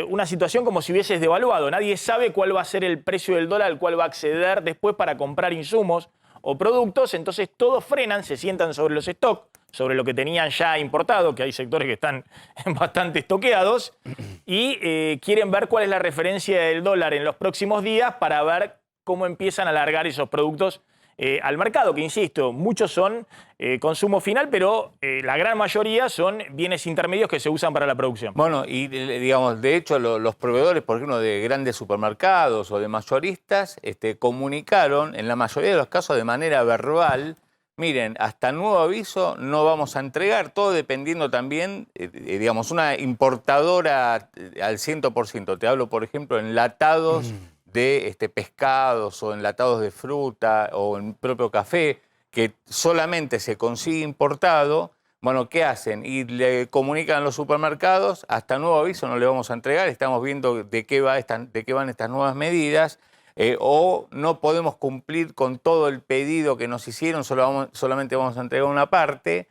una situación como si hubieses devaluado. Nadie sabe cuál va a ser el precio del dólar al cual va a acceder después para comprar insumos o productos, entonces todos frenan, se sientan sobre los stocks, sobre lo que tenían ya importado, que hay sectores que están bastante estoqueados, y quieren ver cuál es la referencia del dólar en los próximos días para ver cómo empiezan a largar esos productos al mercado, que insisto, muchos son consumo final, pero la gran mayoría son bienes intermedios que se usan para la producción. Bueno, y digamos, de hecho, los proveedores, por ejemplo, de grandes supermercados o de mayoristas, comunicaron, en la mayoría de los casos de manera verbal, miren, hasta nuevo aviso no vamos a entregar, todo dependiendo también, digamos, una importadora al 100%. Te hablo, por ejemplo, enlatados de pescados o enlatados de fruta o en propio café, que solamente se consigue importado. Bueno, ¿qué hacen? Y le comunican a los supermercados, hasta nuevo aviso no le vamos a entregar, estamos viendo de qué van estas nuevas medidas, o no podemos cumplir con todo el pedido que nos hicieron, solamente vamos a entregar una parte.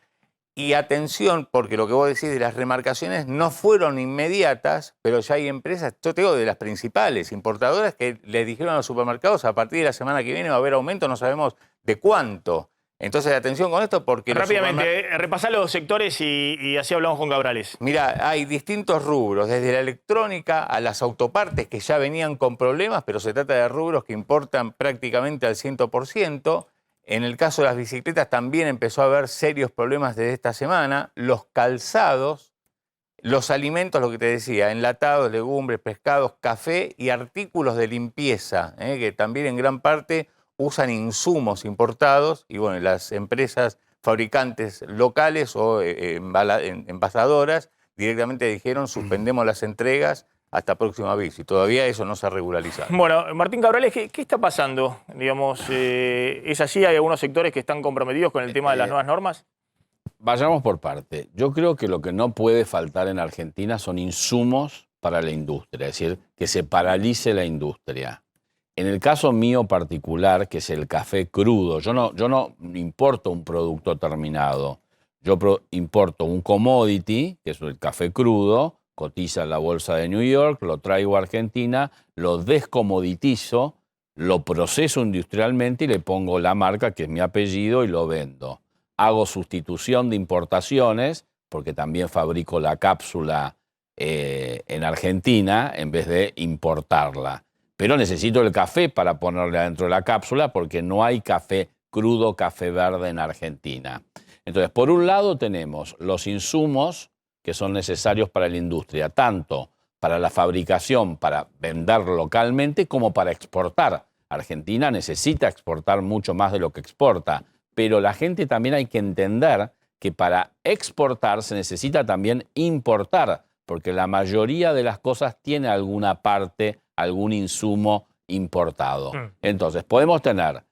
Y atención, porque lo que vos decís de las remarcaciones no fueron inmediatas, pero ya hay empresas, yo te digo de las principales importadoras, que les dijeron a los supermercados a partir de la semana que viene va a haber aumento, no sabemos de cuánto. Entonces, atención con esto porque... Rápidamente, repasá los sectores y así hablamos con Cabrales. Mirá, hay distintos rubros, desde la electrónica a las autopartes que ya venían con problemas, pero se trata de rubros que importan prácticamente al 100%. En el caso de las bicicletas también empezó a haber serios problemas desde esta semana. Los calzados, Los alimentos, lo que te decía, enlatados, legumbres, pescados, café y artículos de limpieza, que también en gran parte usan insumos importados y bueno, las empresas fabricantes locales o envasadoras directamente dijeron suspendemos las entregas hasta próximo aviso y todavía eso no se ha regularizado. Bueno, Martín Cabrales, ¿qué está pasando? Digamos, ¿es así? ¿Hay algunos sectores que están comprometidos con el tema de las nuevas normas? Vayamos por parte. Yo creo que lo que no puede faltar en Argentina son insumos para la industria, es decir, que se paralice la industria. En el caso mío particular, que es el café crudo, yo no importo un producto terminado, yo importo un commodity, que es el café crudo, cotiza en la bolsa de New York, lo traigo a Argentina, lo descomoditizo, lo proceso industrialmente y le pongo la marca, que es mi apellido, y lo vendo. Hago sustitución de importaciones, porque también fabrico la cápsula en Argentina en vez de importarla. Pero necesito el café para ponerle adentro de la cápsula porque no hay café crudo, café verde en Argentina. Entonces, por un lado tenemos los insumos que son necesarios para la industria, tanto para la fabricación, para vender localmente, como para exportar. Argentina necesita exportar mucho más de lo que exporta. Pero la gente también hay que entender que para exportar se necesita también importar, porque la mayoría de las cosas tiene alguna parte, algún insumo importado. Entonces, podemos tener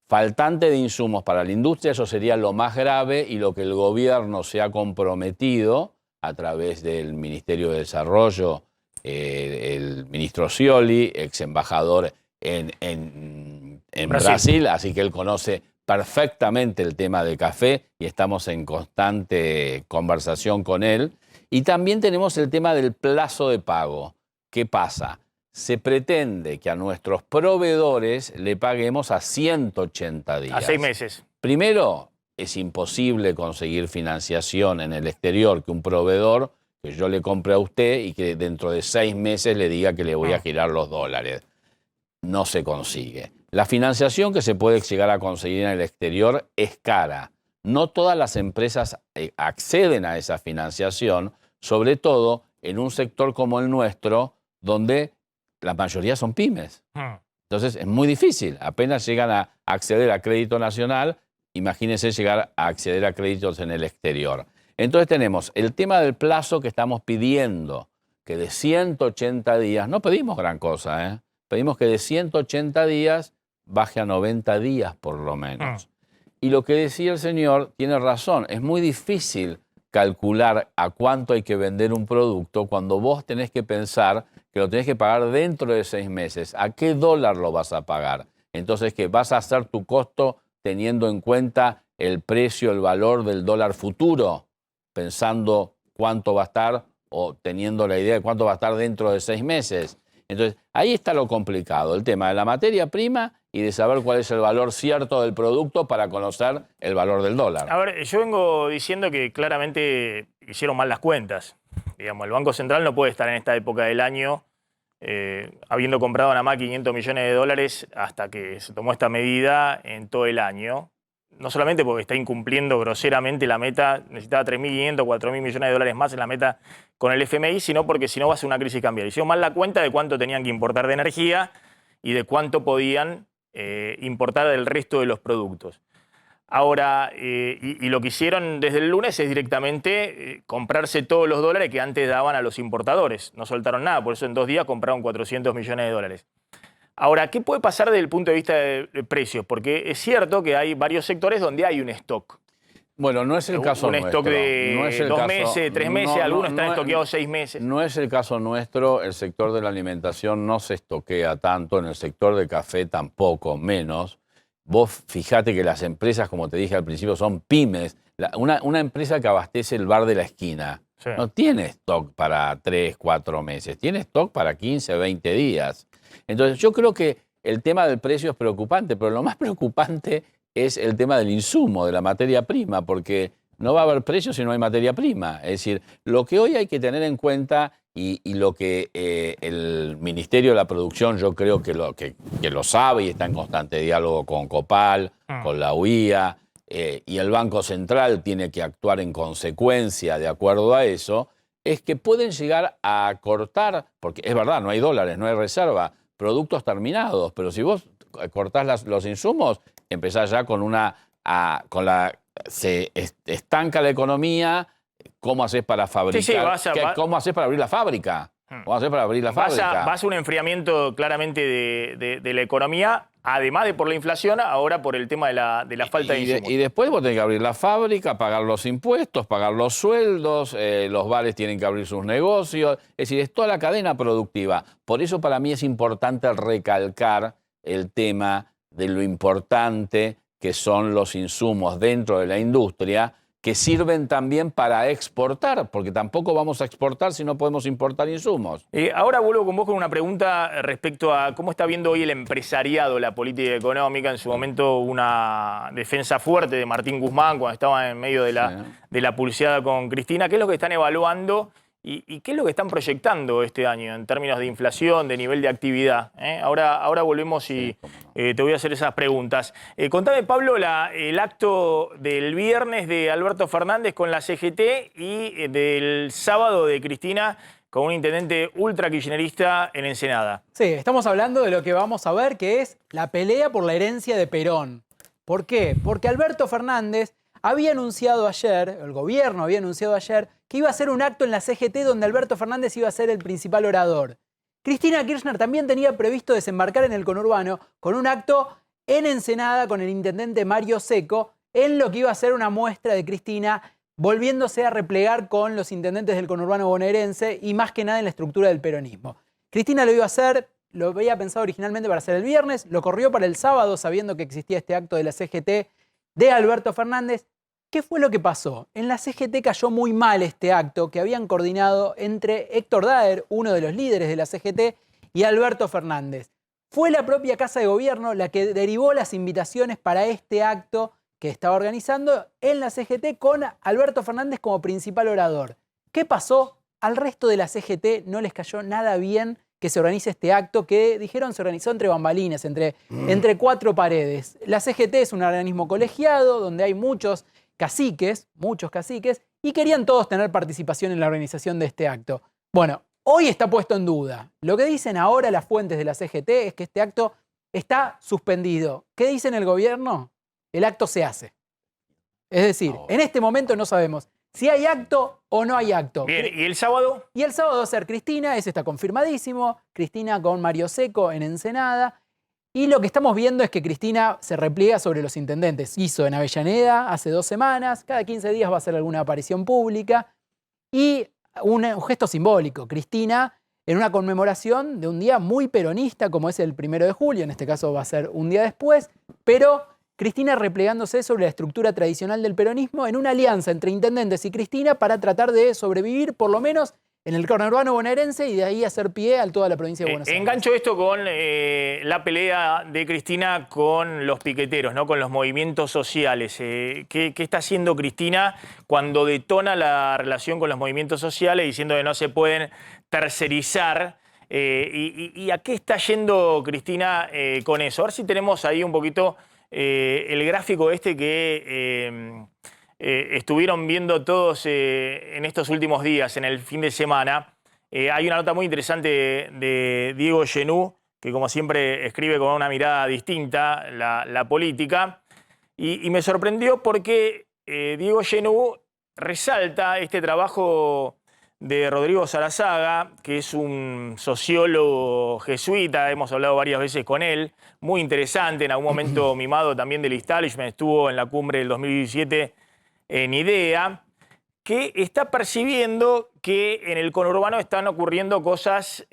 faltante de insumos para la industria, eso sería lo más grave y lo que el gobierno se ha comprometido a través del Ministerio de Desarrollo, el ministro Scioli, ex embajador en Brasil, así que él conoce perfectamente el tema de café y estamos en constante conversación con él. Y también tenemos el tema del plazo de pago. ¿Qué pasa? Se pretende que a nuestros proveedores le paguemos a 180 días. A 6 meses. Primero, es imposible conseguir financiación en el exterior que un proveedor que yo le compre a usted y que dentro de 6 meses le diga que le voy a girar los dólares. No se consigue. La financiación que se puede llegar a conseguir en el exterior es cara. No todas las empresas acceden a esa financiación, sobre todo en un sector como el nuestro, donde la mayoría son pymes. Entonces es muy difícil. Apenas llegan a acceder a crédito nacional, imagínense llegar a acceder a créditos en el exterior. Entonces tenemos el tema del plazo que estamos pidiendo, que de 180 días, no pedimos gran cosa, pedimos que de 180 días baje a 90 días por lo menos. Y lo que decía el señor tiene razón, es muy difícil calcular a cuánto hay que vender un producto cuando vos tenés que pensar que lo tenés que pagar dentro de 6 meses. ¿A qué dólar lo vas a pagar? Entonces, ¿qué vas a hacer tu costo teniendo en cuenta el precio, el valor del dólar futuro? Pensando cuánto va a estar o teniendo la idea de cuánto va a estar dentro de 6 meses. Entonces, ahí está lo complicado, el tema de la materia prima y de saber cuál es el valor cierto del producto para conocer el valor del dólar. A ver, yo vengo diciendo que claramente hicieron mal las cuentas. Digamos, el Banco Central no puede estar en esta época del año habiendo comprado nada más 500 millones de dólares hasta que se tomó esta medida en todo el año. No solamente porque está incumpliendo groseramente la meta, necesitaba 3.500, 4.000 millones de dólares más en la meta con el FMI, sino porque si no va a ser una crisis cambiaria. Hicieron mal la cuenta de cuánto tenían que importar de energía y de cuánto podían importar del resto de los productos. Ahora, y lo que hicieron desde el lunes es directamente comprarse todos los dólares que antes daban a los importadores. No soltaron nada, por eso en 2 días compraron 400 millones de dólares. Ahora, ¿qué puede pasar desde el punto de vista de precios? Porque es cierto que hay varios sectores donde hay un stock. Bueno, no es el caso nuestro. Un stock de 2 meses, 3 meses, algunos están estoqueados 6 meses. No es el caso nuestro, el sector de la alimentación no se estoquea tanto, en el sector de café tampoco, menos. Vos fijate que las empresas, como te dije al principio, son pymes. Una empresa que abastece el bar de la esquina no tiene stock para 3, 4 meses, tiene stock para 15, 20 días. Entonces yo creo que el tema del precio es preocupante, pero lo más preocupante es el tema del insumo, de la materia prima, porque no va a haber precio si no hay materia prima. Es decir, lo que hoy hay que tener en cuenta y lo que el Ministerio de la Producción yo creo que lo sabe y está en constante diálogo con Copal, con la UIA, y el Banco Central tiene que actuar en consecuencia de acuerdo a eso, es que pueden llegar a cortar, porque es verdad, no hay dólares, no hay reserva, productos terminados, pero si vos cortás los insumos, empezás ya con se estanca la economía, ¿cómo haces para fabricar? ¿Cómo haces para abrir la fábrica? ¿Cómo haces para abrir la fábrica? Vas a un enfriamiento claramente de la economía, además de por la inflación, ahora por el tema de la falta de insumos. Y después vos tenés que abrir la fábrica, pagar los impuestos, pagar los sueldos, los bares tienen que abrir sus negocios. Es decir, es toda la cadena productiva. Por eso para mí es importante recalcar el tema de lo importante que son los insumos dentro de la industria, que sirven también para exportar, porque tampoco vamos a exportar si no podemos importar insumos. Ahora vuelvo con vos con una pregunta respecto a cómo está viendo hoy el empresariado la política económica. En su momento una defensa fuerte de Martín Guzmán cuando estaba en medio de la pulseada con Cristina. ¿Qué es lo que están evaluando y qué es lo que están proyectando este año en términos de inflación, de nivel de actividad? Ahora volvemos y te voy a hacer esas preguntas. Contame, Pablo, el acto del viernes de Alberto Fernández con la CGT y del sábado de Cristina con un intendente ultra kirchnerista en Ensenada. Sí, estamos hablando de lo que vamos a ver, que es la pelea por la herencia de Perón. ¿Por qué? Porque Alberto Fernández había anunciado ayer, el gobierno había anunciado ayer, que iba a hacer un acto en la CGT donde Alberto Fernández iba a ser el principal orador. Cristina Kirchner también tenía previsto desembarcar en el conurbano con un acto en Ensenada con el intendente Mario Seco, en lo que iba a ser una muestra de Cristina volviéndose a replegar con los intendentes del conurbano bonaerense y más que nada en la estructura del peronismo. Cristina lo iba a hacer, lo había pensado originalmente para hacer el viernes, lo corrió para el sábado sabiendo que existía este acto de la CGT de Alberto Fernández. ¿Qué fue lo que pasó? En la CGT cayó muy mal este acto que habían coordinado entre Héctor Daer, uno de los líderes de la CGT, y Alberto Fernández. Fue la propia Casa de Gobierno la que derivó las invitaciones para este acto que estaba organizando en la CGT con Alberto Fernández como principal orador. ¿Qué pasó? Al resto de la CGT no les cayó nada bien que se organice este acto que, dijeron, se organizó entre bambalinas, entre cuatro paredes. La CGT es un organismo colegiado donde hay muchos caciques, y querían todos tener participación en la organización de este acto. Bueno, hoy está puesto en duda. Lo que dicen ahora las fuentes de la CGT es que este acto está suspendido. ¿Qué dicen el gobierno? El acto se hace. Es decir, en este momento no sabemos si hay acto o no hay acto. Bien, ¿y el sábado? Y el sábado va a ser Cristina, ese está confirmadísimo. Cristina con Mario Seco en Ensenada. Y lo que estamos viendo es que Cristina se repliega sobre los intendentes. Hizo en Avellaneda hace 2 semanas, cada 15 días va a hacer alguna aparición pública. Y un gesto simbólico, Cristina en una conmemoración de un día muy peronista como es el 1 de julio, en este caso va a ser un día después, pero Cristina replegándose sobre la estructura tradicional del peronismo en una alianza entre intendentes y Cristina para tratar de sobrevivir por lo menos en el conurbano bonaerense y de ahí hacer pie a toda la provincia de Buenos Aires. Engancho esto con la pelea de Cristina con los piqueteros, ¿no? Con los movimientos sociales. ¿Qué está haciendo Cristina cuando detona la relación con los movimientos sociales diciendo que no se pueden tercerizar? ¿Y a qué está yendo Cristina con eso? A ver si tenemos ahí un poquito el gráfico este que estuvieron viendo todos en estos últimos días, en el fin de semana. Hay una nota muy interesante de Diego Genú, que como siempre escribe con una mirada distinta la política. Y me sorprendió porque Diego Genú resalta este trabajo de Rodrigo Sarazaga, que es un sociólogo jesuita, hemos hablado varias veces con él, muy interesante, en algún momento mimado también del establishment, estuvo en la cumbre del 2017 en IDEA, que está percibiendo que en el conurbano están ocurriendo cosas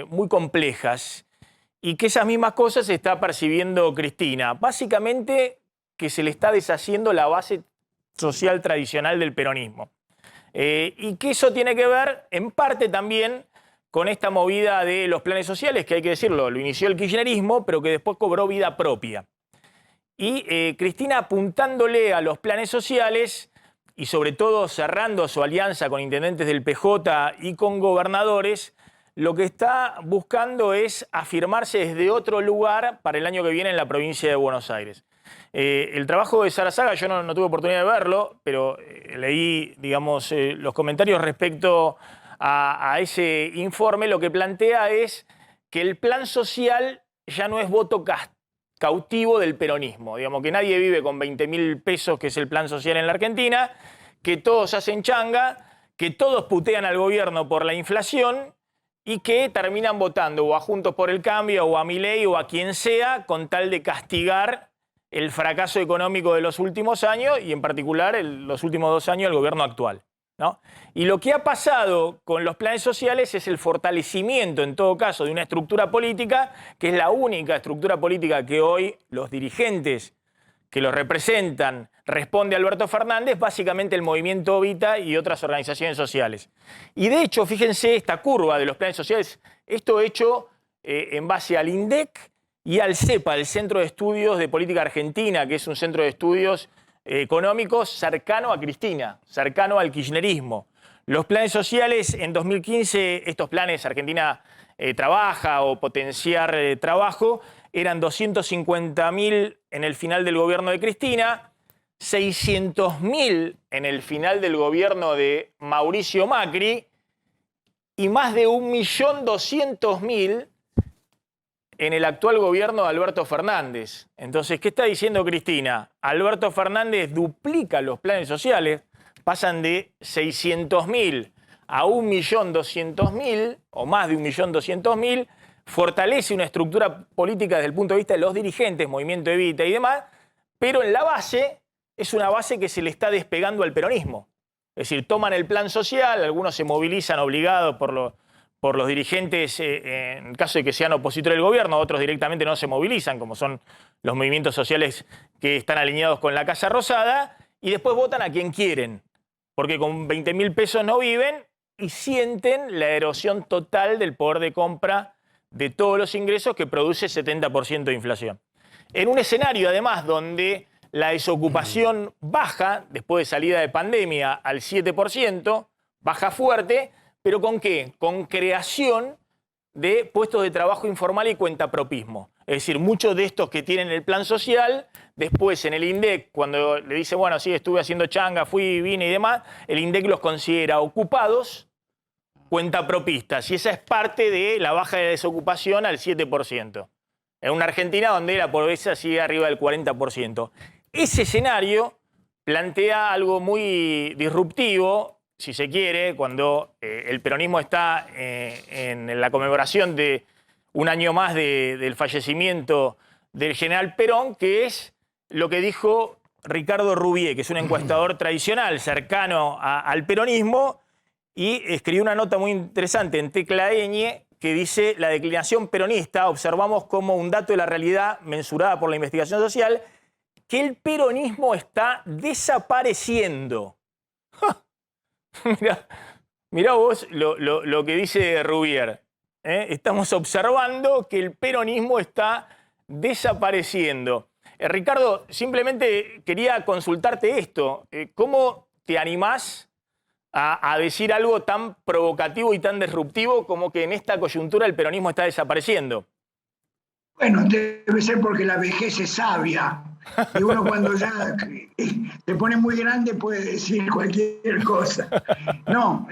muy complejas y que esas mismas cosas está percibiendo Cristina. Básicamente que se le está deshaciendo la base social tradicional del peronismo. Y que eso tiene que ver en parte también con esta movida de los planes sociales, que hay que decirlo, lo inició el kirchnerismo, pero que después cobró vida propia. Y Cristina apuntándole a los planes sociales y sobre todo cerrando su alianza con intendentes del PJ y con gobernadores, lo que está buscando es afirmarse desde otro lugar para el año que viene en la provincia de Buenos Aires. El trabajo de Sarazaga, yo no tuve oportunidad de verlo, pero leí, digamos, los comentarios respecto a ese informe. Lo que plantea es que el plan social ya no es voto cautivo del peronismo. Digamos que nadie vive con 20.000 pesos, que es el plan social en la Argentina, que todos hacen changa, que todos putean al gobierno por la inflación y que terminan votando o a Juntos por el Cambio o a Milei o a quien sea con tal de castigar el fracaso económico de los últimos años y en particular los últimos 2 años del gobierno actual, ¿no? Y lo que ha pasado con los planes sociales es el fortalecimiento, en todo caso, de una estructura política que es la única estructura política que hoy los dirigentes que los representan responde a Alberto Fernández, básicamente el movimiento Evita y otras organizaciones sociales. Y de hecho, fíjense esta curva de los planes sociales, esto hecho en base al INDEC y al CEPA, el Centro de Estudios de Política Argentina, que es un centro de estudios económicos cercano a Cristina, cercano al kirchnerismo. Los planes sociales en 2015, estos planes Argentina Trabaja o Potenciar Trabajo, eran 250.000 en el final del gobierno de Cristina, 600.000 en el final del gobierno de Mauricio Macri y más de 1.200.000 en el actual gobierno de Alberto Fernández. Entonces, ¿qué está diciendo Cristina? Alberto Fernández duplica los planes sociales, pasan de 600.000 a 1.200.000 o más de 1.200.000, fortalece una estructura política desde el punto de vista de los dirigentes, Movimiento Evita y demás, pero en la base es una base que se le está despegando al peronismo. Es decir, toman el plan social, algunos se movilizan obligados por los dirigentes en caso de que sean opositores del gobierno, otros directamente no se movilizan, como son los movimientos sociales que están alineados con la Casa Rosada, y después votan a quien quieren, porque con 20.000 pesos no viven y sienten la erosión total del poder de compra de todos los ingresos que produce 70% de inflación. En un escenario, además, donde la desocupación baja, después de salida de pandemia, al 7%, baja fuerte, ¿pero con qué? Con creación de puestos de trabajo informal y cuentapropismo. Es decir, muchos de estos que tienen el plan social, después en el INDEC, cuando le dice, bueno, sí, estuve haciendo changa, fui, vine y demás, el INDEC los considera ocupados, cuentapropistas, y esa es parte de la baja de desocupación al 7%. En una Argentina donde la pobreza sigue arriba del 40%. Ese escenario plantea algo muy disruptivo, si se quiere, cuando el peronismo está en la conmemoración de un año más del fallecimiento del general Perón, que es lo que dijo Ricardo Rubié, que es un encuestador tradicional cercano al peronismo, y escribió una nota muy interesante en Tecla Ñ que dice: la declinación peronista observamos como un dato de la realidad mensurada por la investigación social que el peronismo está desapareciendo. Mirá vos lo que dice Rubier. Estamos observando que el peronismo está desapareciendo. Ricardo, simplemente quería consultarte esto. ¿Cómo te animás a decir algo tan provocativo y tan disruptivo como que en esta coyuntura el peronismo está desapareciendo? Bueno, debe ser porque la vejez es sabia. Y uno cuando ya se pone muy grande puede decir cualquier cosa. No,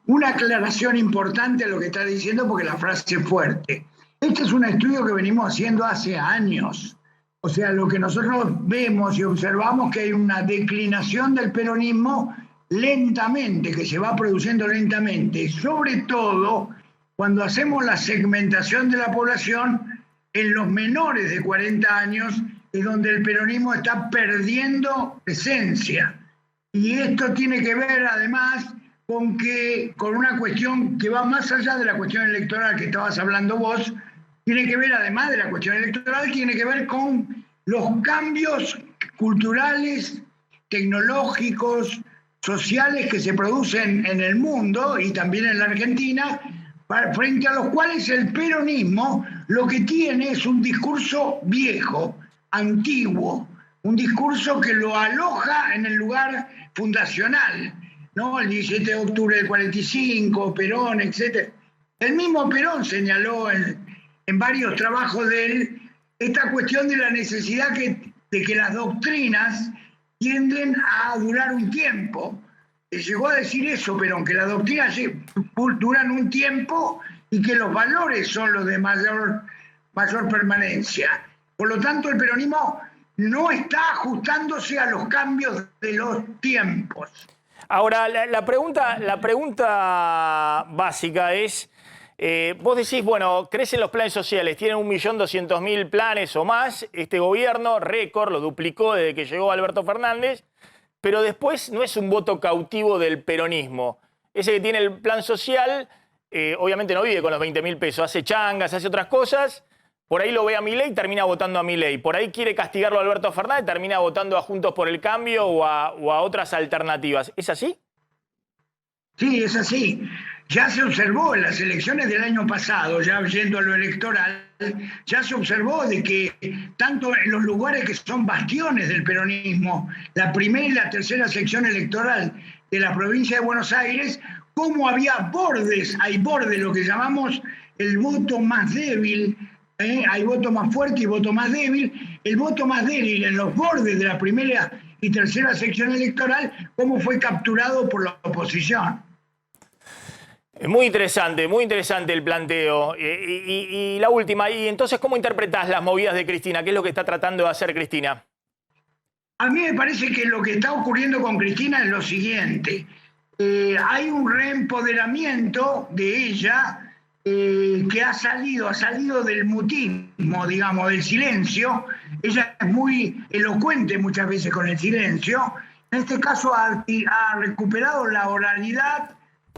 una aclaración importante a lo que está diciendo, porque la frase es fuerte. Este es un estudio que venimos haciendo hace años. O sea, lo que nosotros vemos y observamos que hay una declinación del peronismo lentamente, que se va produciendo lentamente, sobre todo cuando hacemos la segmentación de la población en los menores de 40 años, es donde el peronismo está perdiendo presencia. Y esto tiene que ver además con una cuestión que va más allá de la cuestión electoral que estabas hablando vos, tiene que ver además de la cuestión electoral, tiene que ver con los cambios culturales, tecnológicos, sociales que se producen en el mundo y también en la Argentina, frente a los cuales el peronismo lo que tiene es un discurso viejo, antiguo, un discurso que lo aloja en el lugar fundacional, ¿no? El 17 de octubre del 45, Perón, etc. El mismo Perón señaló en varios trabajos de él esta cuestión de la necesidad de que las doctrinas tienden a durar un tiempo. Llegó a decir eso, Perón, que las doctrinas duran un tiempo y que los valores son los de mayor permanencia. Por lo tanto, el peronismo no está ajustándose a los cambios de los tiempos. Ahora, la pregunta básica es, vos decís, bueno, crecen los planes sociales, tienen 1.200.000 planes o más, este gobierno, récord, lo duplicó desde que llegó Alberto Fernández, pero después no es un voto cautivo del peronismo. Ese que tiene el plan social, obviamente no vive con los 20.000 pesos, hace changas, hace otras cosas, por ahí lo ve a Milei y termina votando a Milei. Por ahí quiere castigarlo a Alberto Fernández, termina votando a Juntos por el Cambio o a otras alternativas. ¿Es así? Sí, es así. Ya se observó en las elecciones del año pasado, ya yendo a lo electoral, ya se observó de que tanto en los lugares que son bastiones del peronismo, la primera y la tercera sección electoral de la provincia de Buenos Aires, como había bordes, hay bordes, lo que llamamos el voto más débil, hay voto más fuerte y voto más débil. El voto más débil en los bordes de la primera y tercera sección electoral, cómo fue capturado por la oposición. Muy interesante el planteo. Y la última, y entonces, ¿cómo interpretás las movidas de Cristina? ¿Qué es lo que está tratando de hacer Cristina? A mí me parece que lo que está ocurriendo con Cristina es lo siguiente. Hay un reempoderamiento de ella que ha salido del mutismo, digamos, del silencio. Ella es muy elocuente muchas veces con el silencio. En este caso ha recuperado la oralidad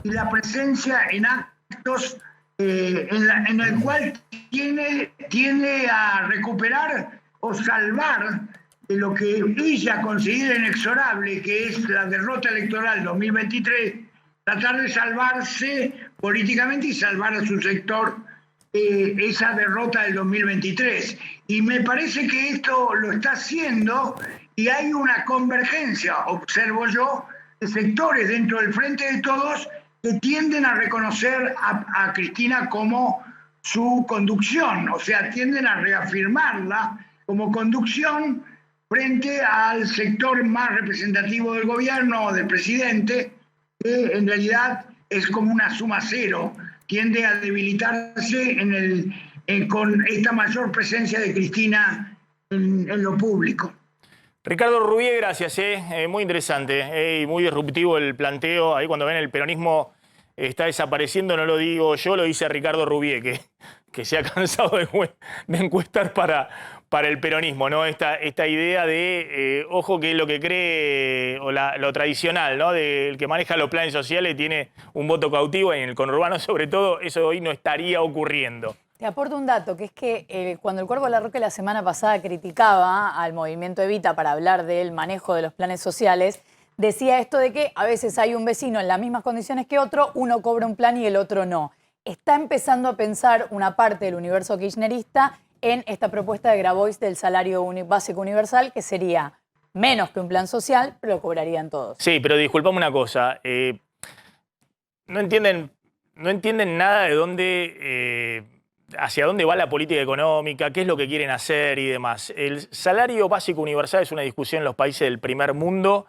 y la presencia en actos en el cual tiende a recuperar o salvar de lo que ella considera inexorable, que es la derrota electoral 2023, tratar de salvarse políticamente y salvar a su sector esa derrota del 2023. Y me parece que esto lo está haciendo y hay una convergencia, observo yo, de sectores dentro del Frente de Todos que tienden a reconocer a Cristina como su conducción, o sea, tienden a reafirmarla como conducción frente al sector más representativo del gobierno o del presidente, que en realidad es como una suma cero, tiende a debilitarse con esta mayor presencia de Cristina en lo público. Ricardo Rubié, gracias. Muy interesante y muy disruptivo el planteo. Ahí cuando ven el peronismo está desapareciendo, no lo digo yo, lo dice Ricardo Rubié, que se ha cansado de encuestar para el peronismo, ¿no? Esta idea de, ojo, que es lo que cree, o lo tradicional, ¿no? Del que maneja los planes sociales tiene un voto cautivo, y en el conurbano sobre todo, eso hoy no estaría ocurriendo. Te aporto un dato, que es que cuando el Cuervo Larroque la semana pasada criticaba al movimiento Evita para hablar del manejo de los planes sociales, decía esto de que a veces hay un vecino en las mismas condiciones que otro, uno cobra un plan y el otro no. Está empezando a pensar una parte del universo kirchnerista en esta propuesta de Grabois del salario básico universal, que sería menos que un plan social, pero lo cobrarían todos. Sí, pero disculpame una cosa, no entienden nada de dónde... hacia dónde va la política económica, qué es lo que quieren hacer y demás. El salario básico universal es una discusión en los países del primer mundo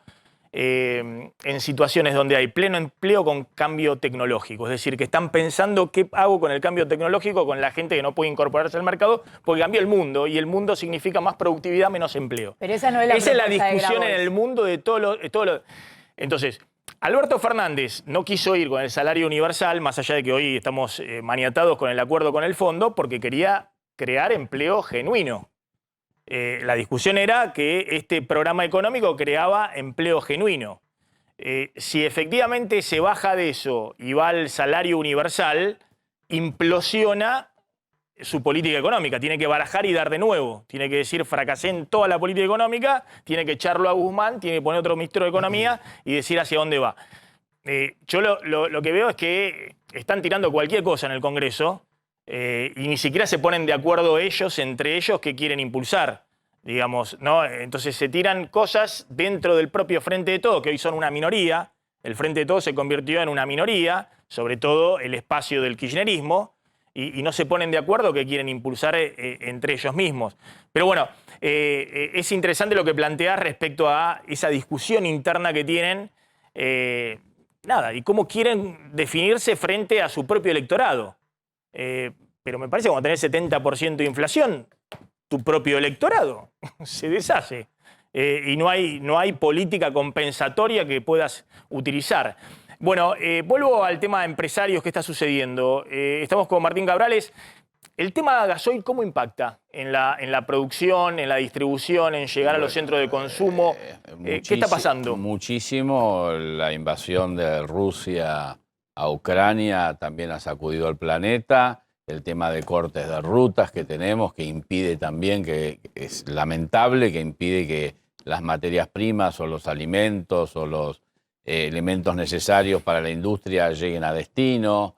en situaciones donde hay pleno empleo con cambio tecnológico. Es decir, que están pensando qué hago con el cambio tecnológico con la gente que no puede incorporarse al mercado porque cambió el mundo y el mundo significa más productividad, menos empleo. Pero esa no es la Esa es la propuesta de discusión en Grabois. el mundo de todo lo... Entonces... Alberto Fernández no quiso ir con el salario universal, más allá de que hoy estamos maniatados con el acuerdo con el fondo, porque quería crear empleo genuino. La discusión era que este programa económico creaba empleo genuino. Si efectivamente se baja de eso y va al salario universal, implosiona su política económica. Tiene que barajar y dar de nuevo. Tiene que decir, fracasé en toda la política económica, tiene que echarlo a Guzmán, tiene que poner otro ministro de Economía y decir hacia dónde va. Yo lo que veo es que están tirando cualquier cosa en el Congreso y ni siquiera se ponen de acuerdo ellos, entre ellos, que quieren impulsar, digamos, ¿no? Entonces se tiran cosas dentro del propio Frente de Todos, que hoy son una minoría. El Frente de Todos se convirtió en una minoría, sobre todo el espacio del kirchnerismo. y no se ponen de acuerdo, que quieren impulsar entre ellos mismos. Pero bueno, es interesante lo que planteás respecto a esa discusión interna que tienen, y cómo quieren definirse frente a su propio electorado. Pero me parece que cuando tenés 70% de inflación, tu propio electorado se deshace. Y no hay política compensatoria que puedas utilizar. Bueno, vuelvo al tema de empresarios que está sucediendo. Estamos con Martín Cabrales. El tema gasoil, ¿cómo impacta en la producción, en la distribución, en llegar a los centros de consumo? ¿Qué está pasando? Muchísimo. La invasión de Rusia a Ucrania también ha sacudido al planeta. El tema de cortes de rutas que tenemos, que impide también, que es lamentable, que impide que las materias primas o los alimentos o los elementos necesarios para la industria lleguen a destino.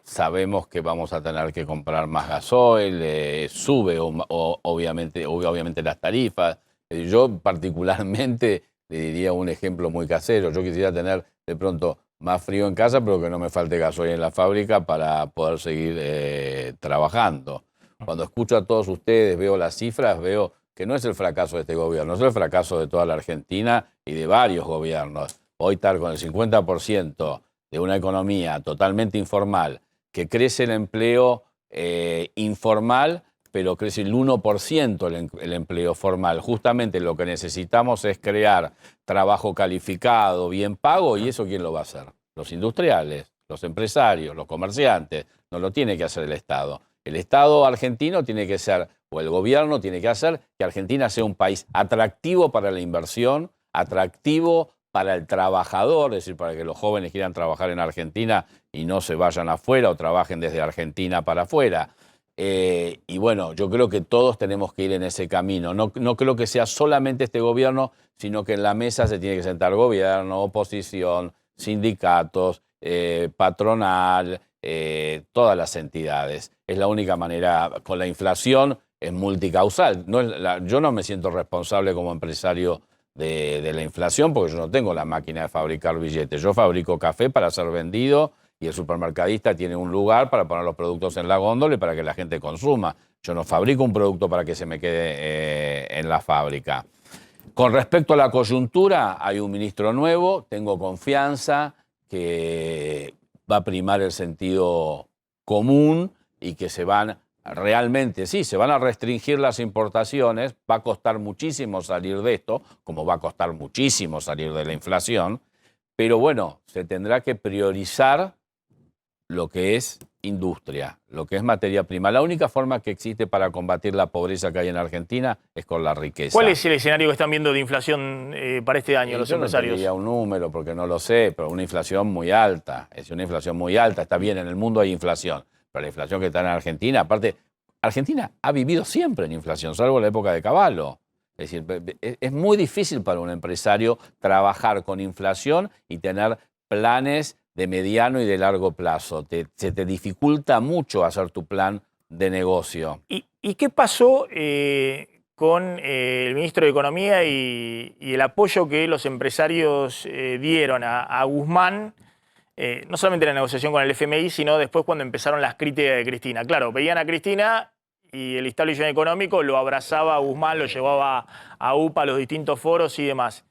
Sabemos que vamos a tener que comprar más gasoil, sube obviamente las tarifas. Yo particularmente le diría un ejemplo muy casero. Yo quisiera tener de pronto más frío en casa, pero que no me falte gasoil en la fábrica para poder seguir trabajando. Cuando escucho a todos ustedes, veo las cifras, veo que no es el fracaso de este gobierno, es el fracaso de toda la Argentina y de varios gobiernos. Hoy estar con el 50% de una economía totalmente informal, que crece el empleo informal, pero crece el 1% el empleo formal. Justamente lo que necesitamos es crear trabajo calificado, bien pago, y eso ¿quién lo va a hacer? Los industriales, los empresarios, los comerciantes. No lo tiene que hacer el Estado. El Estado argentino tiene que ser, o el gobierno tiene que hacer, que Argentina sea un país atractivo para la inversión, atractivo para el trabajador, es decir, para que los jóvenes quieran trabajar en Argentina y no se vayan afuera o trabajen desde Argentina para afuera. Y bueno, yo creo que todos tenemos que ir en ese camino. No creo que sea solamente este gobierno, sino que en la mesa se tiene que sentar gobierno, oposición, sindicatos, patronal, todas las entidades. Es la única manera. Con la inflación es multicausal. Yo no me siento responsable como empresario de la inflación porque yo no tengo la máquina de fabricar billetes. Yo fabrico café para ser vendido y el supermercadista tiene un lugar para poner los productos en la góndola y para que la gente consuma. Yo no fabrico un producto para que se me quede en la fábrica. Con respecto a la coyuntura, hay un ministro nuevo, tengo confianza que va a primar el sentido común y que se van a restringir las importaciones, va a costar muchísimo salir de esto, como va a costar muchísimo salir de la inflación, pero bueno, se tendrá que priorizar lo que es industria, lo que es materia prima. La única forma que existe para combatir la pobreza que hay en Argentina es con la riqueza. ¿Cuál es el escenario que están viendo de inflación para este año los empresarios? Yo no diría un número porque no lo sé, pero una inflación muy alta. Es una inflación muy alta. Está bien, en el mundo hay inflación, pero la inflación que está en Argentina, aparte, Argentina ha vivido siempre en inflación, salvo en la época de Cavallo. Es decir, es muy difícil para un empresario trabajar con inflación y tener planes de mediano y de largo plazo. Se te dificulta mucho hacer tu plan de negocio. ¿Y qué pasó con el ministro de Economía y el apoyo que los empresarios dieron a Guzmán? No solamente en la negociación con el FMI, sino después cuando empezaron las críticas de Cristina. Claro, veían a Cristina y el establishment económico lo abrazaba a Guzmán, lo llevaba a UPA, a los distintos foros y demás.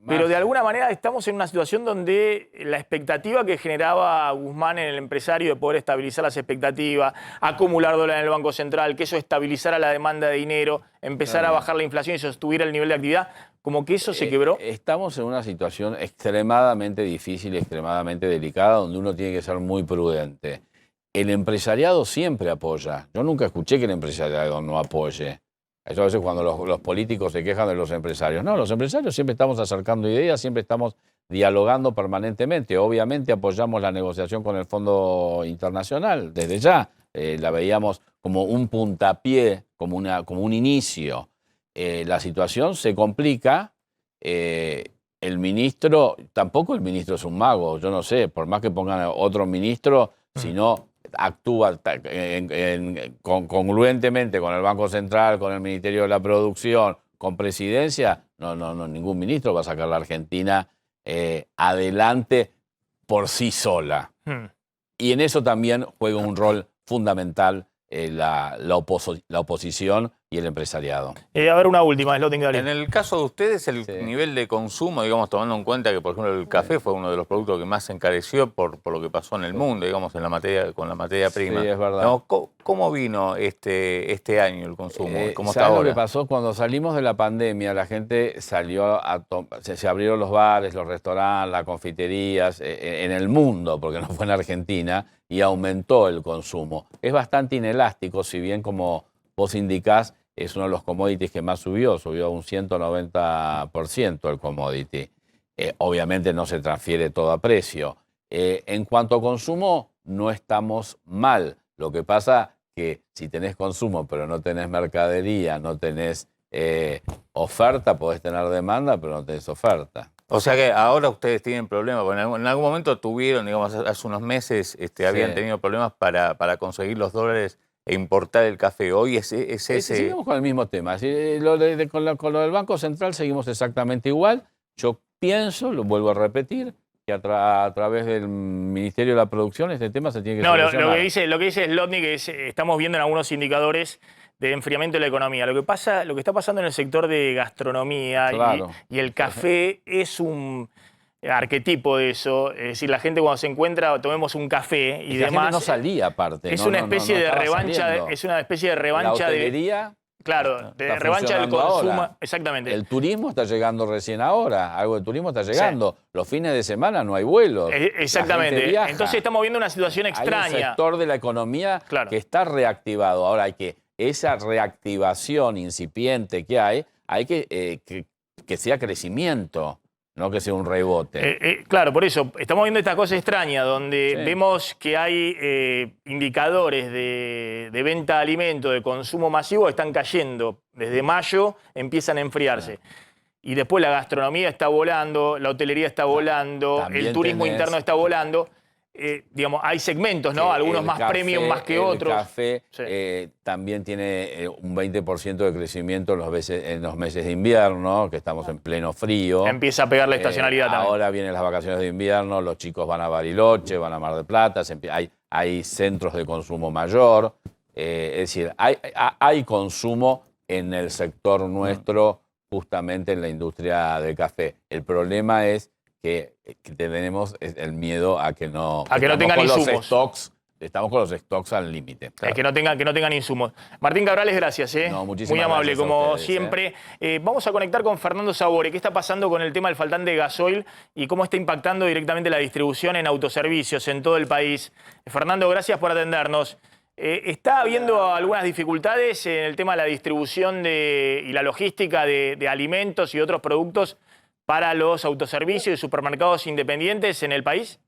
Pero de alguna manera estamos en una situación donde la expectativa que generaba Guzmán en el empresario de poder estabilizar las expectativas, acumular dólares en el Banco Central, que eso estabilizara la demanda de dinero, empezar a bajar la inflación y sostuviera el nivel de actividad, como que eso se quebró. Estamos en una situación extremadamente difícil y extremadamente delicada donde uno tiene que ser muy prudente. El empresariado siempre apoya. Yo nunca escuché que el empresariado no apoye. Eso a veces cuando los políticos se quejan de los empresarios. No, los empresarios siempre estamos acercando ideas, siempre estamos dialogando permanentemente. Obviamente apoyamos la negociación con el Fondo Internacional desde ya. La veíamos como un puntapié, como un inicio. La situación se complica. El ministro, tampoco el ministro es un mago, yo no sé, por más que pongan otro ministro, si no actúa congruentemente con el Banco Central, con el Ministerio de la Producción, con Presidencia, no, ningún ministro va a sacar a la Argentina adelante por sí sola. Y en eso también juega un rol fundamental la oposición y el empresariado. A ver, una última, Slotin, dale. En el caso de ustedes, el nivel de consumo, digamos, tomando en cuenta que, por ejemplo, el café fue uno de los productos que más se encareció por lo que pasó en el mundo, digamos, con la materia prima. Sí, es verdad. Digamos, ¿cómo vino este año el consumo? ¿Cómo está ¿Sabes ahora? lo que pasó? Cuando salimos de la pandemia, la gente salió se abrieron los bares, los restaurantes, las confiterías, en el mundo, porque no fue en Argentina, y aumentó el consumo. Es bastante inelástico, si bien, como vos indicás, es uno de los commodities que más subió un 190% el commodity. Obviamente no se transfiere todo a precio. En cuanto a consumo, no estamos mal. Lo que pasa que si tenés consumo pero no tenés mercadería, no tenés oferta, podés tener demanda pero no tenés oferta. O sea que ahora ustedes tienen problemas, porque en algún momento tuvieron, digamos, hace unos meses habían tenido problemas para conseguir los dólares e importar el café. Hoy es ese... Seguimos con el mismo tema. Con lo del Banco Central seguimos exactamente igual. Yo pienso, lo vuelvo a repetir, que a través del Ministerio de la Producción este tema se tiene que solucionar. Lo que dice Slotnik es estamos viendo en algunos indicadores de enfriamiento de la economía. Lo que está pasando en el sector de gastronomía y el café es un arquetipo de eso. Es decir, la gente cuando se encuentra, tomemos un café y demás. La gente no salía aparte. Es una especie de revancha. Es una especie de revancha la hotelería, claro, de revancha del consumo. Ahora. Exactamente. El turismo está llegando recién ahora. Algo de turismo está llegando. Sí. Los fines de semana no hay vuelos. Exactamente. Entonces estamos viendo una situación extraña. Hay un sector de la economía que está reactivado. Ahora hay que esa reactivación incipiente que hay que sea crecimiento, no que sea un rebote. Claro, por eso estamos viendo esta cosa extraña donde vemos que hay indicadores de venta de alimentos, de consumo masivo, están cayendo. Desde mayo empiezan a enfriarse. Y después la gastronomía está volando, la hotelería está volando, el turismo interno está volando. Digamos, hay segmentos, ¿no? Algunos más premium más que otros. El café también tiene un 20% de crecimiento en los meses de invierno, que estamos en pleno frío. Empieza a pegar la estacionalidad también. Ahora vienen las vacaciones de invierno, los chicos van a Bariloche, van a Mar del Plata, hay centros de consumo mayor. Es decir, hay consumo en el sector nuestro, justamente en la industria del café. El problema es que tenemos el miedo a que no tengan insumos. Estamos con los stocks al límite. Que no tengan insumos. Martín Cabrales, gracias. Muy amable, como ustedes, siempre. Vamos a conectar con Fernando Sabore. ¿Qué está pasando con el tema del faltante de gasoil y cómo está impactando directamente la distribución en autoservicios en todo el país? Fernando, gracias por atendernos. ¿Está habiendo algunas dificultades en el tema de la distribución y la logística de alimentos y otros productos para los autoservicios y supermercados independientes en el país?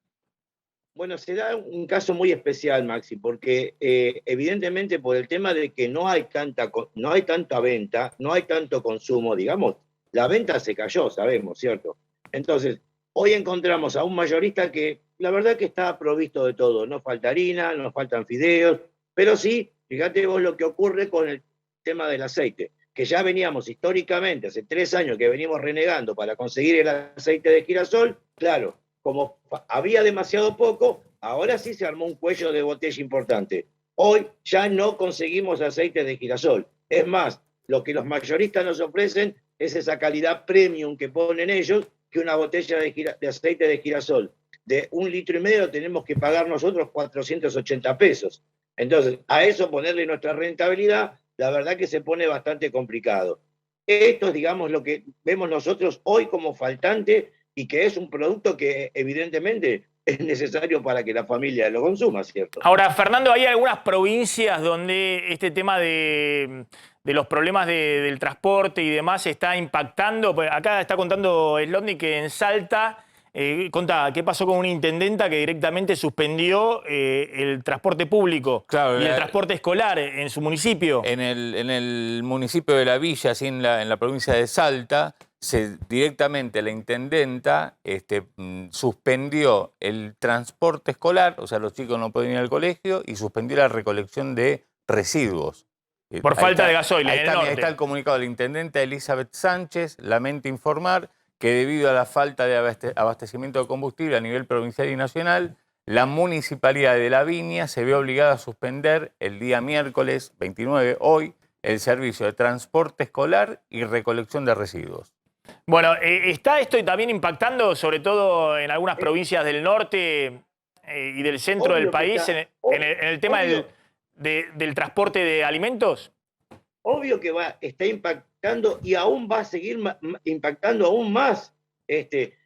Bueno, se da un caso muy especial, Maxi, porque evidentemente por el tema de que no hay tanta venta, no hay tanto consumo, digamos, la venta se cayó, sabemos, ¿cierto? Entonces, hoy encontramos a un mayorista que la verdad que está provisto de todo. No falta harina, no faltan fideos, pero sí, fíjate vos lo que ocurre con el tema del aceite, que ya veníamos históricamente, hace 3 años que venimos renegando para conseguir el aceite de girasol. Claro, como había demasiado poco, ahora sí se armó un cuello de botella importante. Hoy ya no conseguimos aceite de girasol. Es más, lo que los mayoristas nos ofrecen es esa calidad premium que ponen ellos, que una botella de aceite de girasol de 1,5 litros tenemos que pagar nosotros 480 pesos. Entonces, a eso ponerle nuestra rentabilidad, la verdad que se pone bastante complicado. Esto es, digamos, lo que vemos nosotros hoy como faltante y que es un producto que evidentemente es necesario para que la familia lo consuma, ¿cierto? Ahora, Fernando, hay algunas provincias donde este tema de los problemas del transporte y demás está impactando. Acá está contando Slotnik que en Salta, contá, ¿qué pasó con una intendenta que directamente suspendió el transporte público y el transporte escolar en su municipio? En el municipio de La Villa, así en la provincia de Salta, directamente la intendenta suspendió el transporte escolar, o sea, los chicos no pueden ir al colegio, y suspendió la recolección de residuos. Por falta de gasoil en el norte. Ahí está el comunicado de la intendenta Elizabeth Sánchez. Lamenta informar que debido a la falta de abastecimiento de combustible a nivel provincial y nacional, la Municipalidad de La Viña se ve obligada a suspender el día miércoles 29, hoy, el servicio de transporte escolar y recolección de residuos. Bueno, ¿está esto también impactando, sobre todo en algunas provincias del norte y del centro del país, en el tema del transporte de alimentos? Obvio que está impactando y aún va a seguir impactando aún más.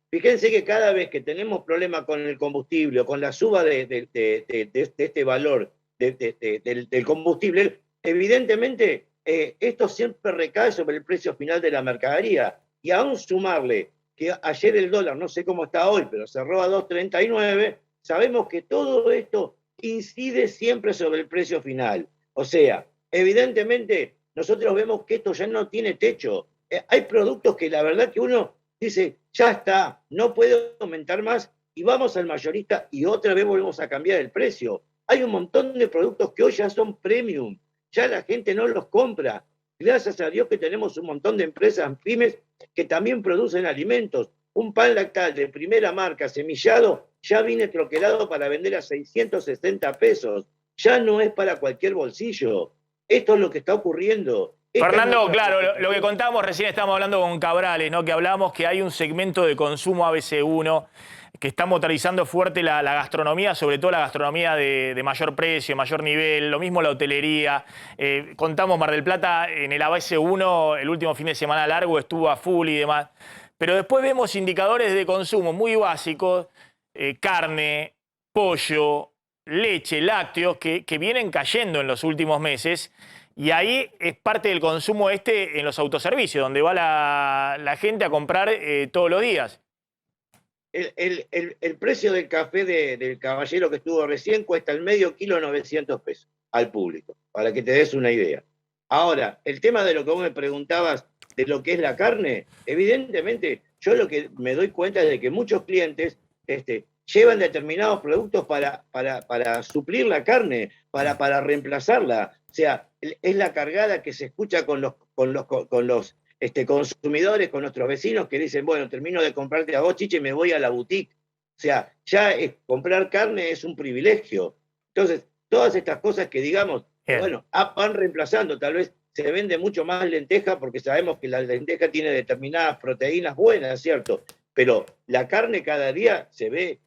Fíjense que cada vez que tenemos problemas con el combustible o con la suba de este valor del combustible, evidentemente esto siempre recae sobre el precio final de la mercadería. Y aún sumarle que ayer el dólar, no sé cómo está hoy, pero cerró a 2.39, sabemos que todo esto incide siempre sobre el precio final. O sea, evidentemente nosotros vemos que esto ya no tiene techo. Hay productos que la verdad que uno dice, ya está, no puede aumentar más, y vamos al mayorista y otra vez volvemos a cambiar el precio. Hay un montón de productos que hoy ya son premium, ya la gente no los compra. Gracias a Dios que tenemos un montón de empresas pymes que también producen alimentos. Un pan lactal de primera marca, semillado, ya viene troquelado para vender a 660 pesos. Ya no es para cualquier bolsillo. Esto es lo que está ocurriendo. Fernando, claro, lo que contábamos recién, estábamos hablando con Cabrales, ¿no? Que hablábamos que hay un segmento de consumo ABC1 que está motorizando fuerte la gastronomía, sobre todo la gastronomía de mayor precio, mayor nivel, lo mismo la hotelería. Contamos Mar del Plata en el ABC1, el último fin de semana largo estuvo a full y demás. Pero después vemos indicadores de consumo muy básicos, carne, pollo, leche, lácteos, que vienen cayendo en los últimos meses. Y ahí es parte del consumo en los autoservicios, donde va la gente a comprar todos los días. El precio del café del caballero que estuvo recién cuesta el medio kilo 900 pesos al público, para que te des una idea. Ahora, el tema de lo que vos me preguntabas de lo que es la carne, evidentemente yo lo que me doy cuenta es de que muchos clientes llevan determinados productos para suplir la carne, para reemplazarla. O sea, es la cargada que se escucha con los consumidores, con nuestros vecinos que dicen, bueno, termino de comprarte a vos, chiche, y me voy a la boutique. O sea, ya comprar carne es un privilegio. Entonces, todas estas cosas que digamos, bueno, van reemplazando, tal vez se vende mucho más lenteja porque sabemos que la lenteja tiene determinadas proteínas buenas, ¿cierto? Pero la carne cada día se ve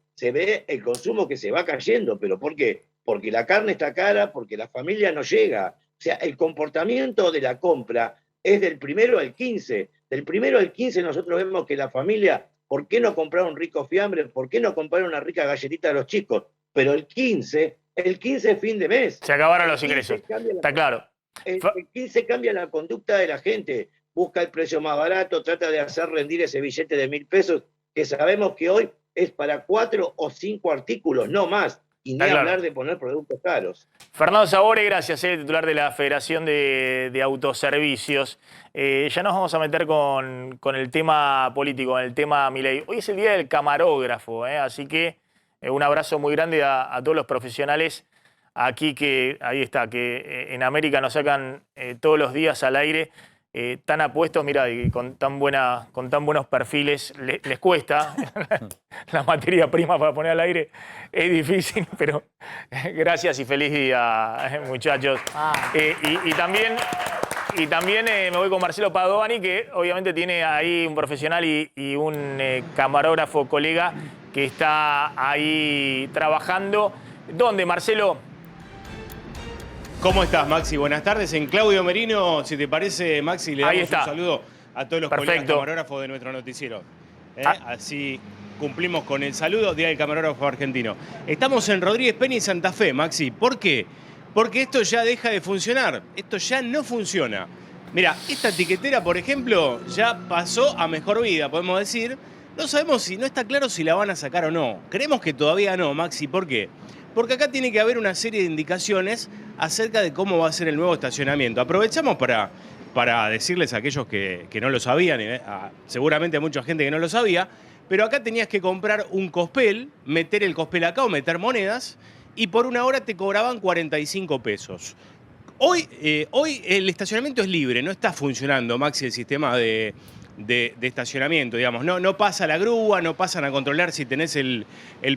el consumo que se va cayendo. ¿Pero por qué? Porque la carne está cara, porque la familia no llega. O sea, el comportamiento de la compra es del 1 al 15. Del 1 al 15 nosotros vemos que la familia, ¿por qué no comprar un rico fiambre? ¿Por qué no comprar una rica galletita a los chicos? Pero el 15 es fin de mes. Se acabaron los ingresos, está claro. El 15 cambia la conducta de la gente. Busca el precio más barato, trata de hacer rendir ese billete de 1.000 pesos, que sabemos que hoy es para 4 o 5 artículos, no más. Y ni hablar de poner productos caros. Fernando Sabore, gracias, titular de la Federación de Autoservicios. Ya nos vamos a meter con el tema político, con el tema Milei. Hoy es el día del camarógrafo, así que un abrazo muy grande a todos los profesionales aquí que, ahí está, que en América nos sacan todos los días al aire. Tan apuestos, mirá, y con tan buenos perfiles, les cuesta la materia prima para poner al aire, es difícil, pero gracias y feliz día, muchachos. Y también me voy con Marcelo Padovani, que obviamente tiene ahí un profesional y un camarógrafo colega que está ahí trabajando. ¿Dónde, Marcelo? ¿Cómo estás, Maxi? Buenas tardes. En Claudio Merino, si te parece, Maxi, le damos un saludo a todos los colegas camarógrafos de nuestro noticiero. Así cumplimos con el saludo, Día del Camarógrafo Argentino. Estamos en Rodríguez Peña y Santa Fe, Maxi. ¿Por qué? Porque esto ya deja de funcionar. Esto ya no funciona. Mira, esta etiquetera, por ejemplo, ya pasó a mejor vida, podemos decir. No sabemos no está claro si la van a sacar o no. Creemos que todavía no, Maxi. ¿Por qué? Porque acá tiene que haber una serie de indicaciones acerca de cómo va a ser el nuevo estacionamiento. Aprovechamos para decirles a aquellos que no lo sabían, seguramente a mucha gente que no lo sabía, pero acá tenías que comprar un cospel, meter el cospel acá o meter monedas, y por una hora te cobraban 45 pesos. Hoy el estacionamiento es libre, no está funcionando, Maxi, el sistema de de estacionamiento, digamos. No pasa la grúa, no pasan a controlar si tenés el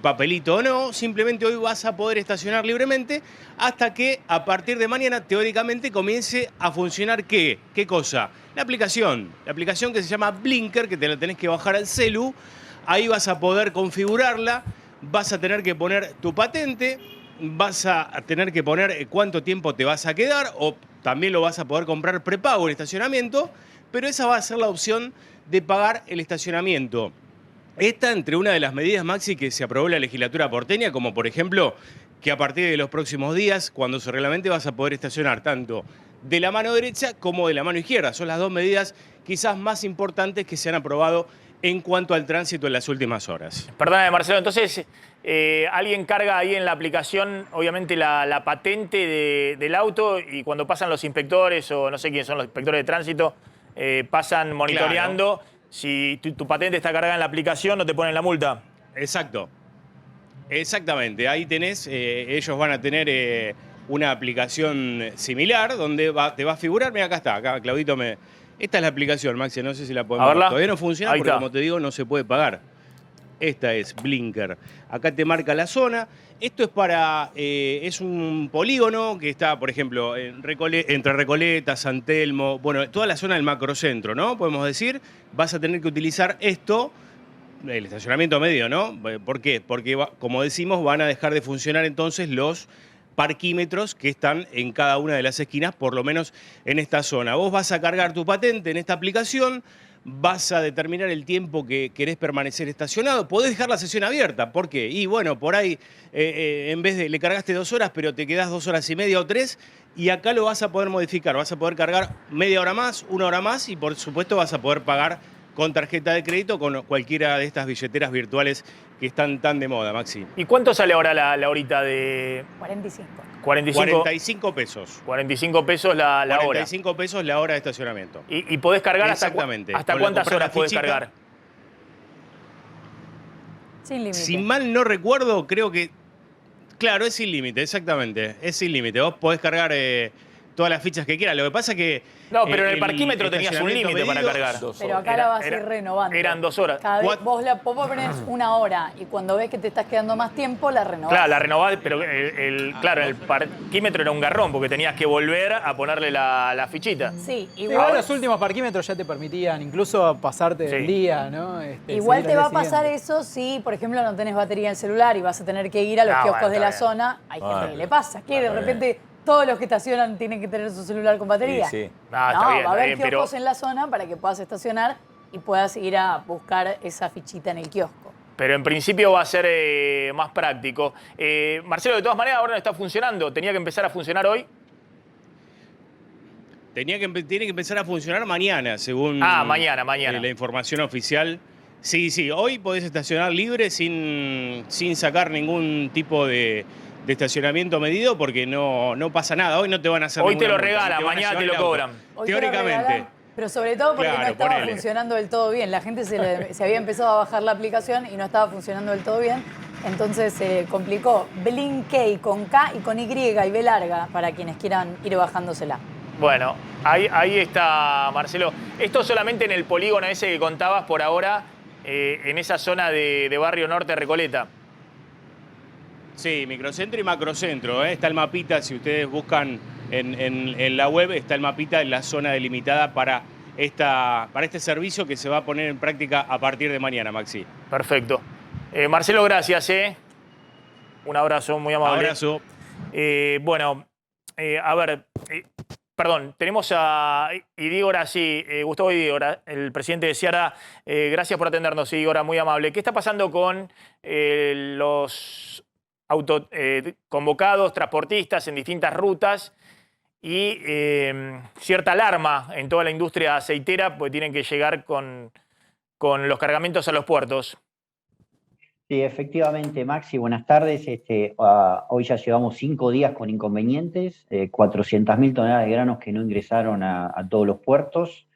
papelito o no, simplemente hoy vas a poder estacionar libremente hasta que a partir de mañana, teóricamente, comience a funcionar ¿qué cosa? La aplicación que se llama Blinker, que te la tenés que bajar al celu, ahí vas a poder configurarla, vas a tener que poner tu patente, vas a tener que poner cuánto tiempo te vas a quedar, o también lo vas a poder comprar prepago en estacionamiento, pero esa va a ser la opción de pagar el estacionamiento. Esta entre una de las medidas, Maxi, que se aprobó en la legislatura porteña, como por ejemplo que a partir de los próximos días, cuando se reglamente, vas a poder estacionar tanto de la mano derecha como de la mano izquierda. Son las dos medidas quizás más importantes que se han aprobado en cuanto al tránsito en las últimas horas. Perdóname, Marcelo, entonces alguien carga ahí en la aplicación, obviamente, la patente del auto y cuando pasan los inspectores, o no sé quiénes son los inspectores de tránsito, pasan monitoreando. Claro. Si tu patente está cargada en la aplicación, no te ponen la multa. Exacto. Exactamente. Ahí tenés, ellos van a tener una aplicación similar donde te va a figurar. Mira, acá está, acá Claudito me... Esta es la aplicación, Maxi, no sé si la podemos ver. Todavía no funciona porque, como te digo, no se puede pagar. Esta es Blinker. Acá te marca la zona. Esto es para... es un polígono que está, por ejemplo, entre Recoleta, San Telmo, bueno, toda la zona del macrocentro, ¿no? Podemos decir, vas a tener que utilizar esto, el estacionamiento medio, ¿no? ¿Por qué? Porque, como decimos, van a dejar de funcionar entonces los parquímetros que están en cada una de las esquinas, por lo menos en esta zona. Vos vas a cargar tu patente en esta aplicación, vas a determinar el tiempo que querés permanecer estacionado. Podés dejar la sesión abierta. ¿Por qué? Y bueno, por ahí en vez de le cargaste 2 horas, pero te quedás 2 horas y media o 3, y acá lo vas a poder modificar. Vas a poder cargar media hora más, 1 hora más, y por supuesto vas a poder pagar con tarjeta de crédito, con cualquiera de estas billeteras virtuales que están tan de moda, Maxi. ¿Y cuánto sale ahora la horita de...? 45. 45 pesos. 45 pesos la hora. 45 pesos la hora de estacionamiento. ¿Y podés cargar hasta cuántas horas podés cargar? Sin límite. Si mal no recuerdo, creo que... Claro, es sin límite, exactamente. Es sin límite. Vos podés cargar todas las fichas que quieras. Lo que pasa es que... No, pero en el parquímetro tenías un límite para cargar. Pero acá la vas a ir renovando. Eran 2 horas. Cada vez vos ponés 1 hora y cuando ves que te estás quedando más tiempo, la renovás. Claro, la renovás, pero claro, el parquímetro era un garrón porque tenías que volver a ponerle la fichita. Sí, igual los últimos parquímetros ya te permitían incluso pasarte del día, ¿no? Igual te va a pasar eso si, por ejemplo, no tenés batería en el celular y vas a tener que ir a los kioscos de la zona. Hay gente que le pasa, que de repente... Todos los que estacionan tienen que tener su celular con batería. Sí. Va a haber kioscos en la zona para que puedas estacionar y puedas ir a buscar esa fichita en el kiosco. Pero en principio va a ser más práctico. Marcelo, de todas maneras, ahora no está funcionando. ¿Tenía que empezar a funcionar hoy? Tiene que empezar a funcionar mañana, según mañana. La información oficial. Sí, hoy podés estacionar libre sin sacar ningún tipo de estacionamiento medido porque no pasa nada. Hoy no te van a hacer Hoy te lo regalan, mañana te lo cobran. Teóricamente. Pero sobre todo porque no estaba funcionando del todo bien. La gente se había empezado a bajar la aplicación y no estaba funcionando del todo bien. Entonces se complicó. Blinkey con K y con Y y B larga para quienes quieran ir bajándosela. Bueno, ahí está, Marcelo. Esto solamente en el polígono ese que contabas por ahora, en esa zona de Barrio Norte, Recoleta. Sí, microcentro y macrocentro. Está el mapita, si ustedes buscan en la web, está el mapita en la zona delimitada para este servicio que se va a poner en práctica a partir de mañana, Maxi. Perfecto. Marcelo, gracias. Un abrazo muy amable. Abrazo. Bueno, a ver, perdón, tenemos a Idígora, sí, Gustavo Idígora, el presidente de Ciara. Gracias por atendernos, Idígora, muy amable. ¿Qué está pasando con los convocados, transportistas en distintas rutas y cierta alarma en toda la industria aceitera porque tienen que llegar con los cargamentos a los puertos? Sí, efectivamente, Maxi, buenas tardes. Hoy ya llevamos 5 días con inconvenientes, 400.000 toneladas de granos que no ingresaron a todos los puertos.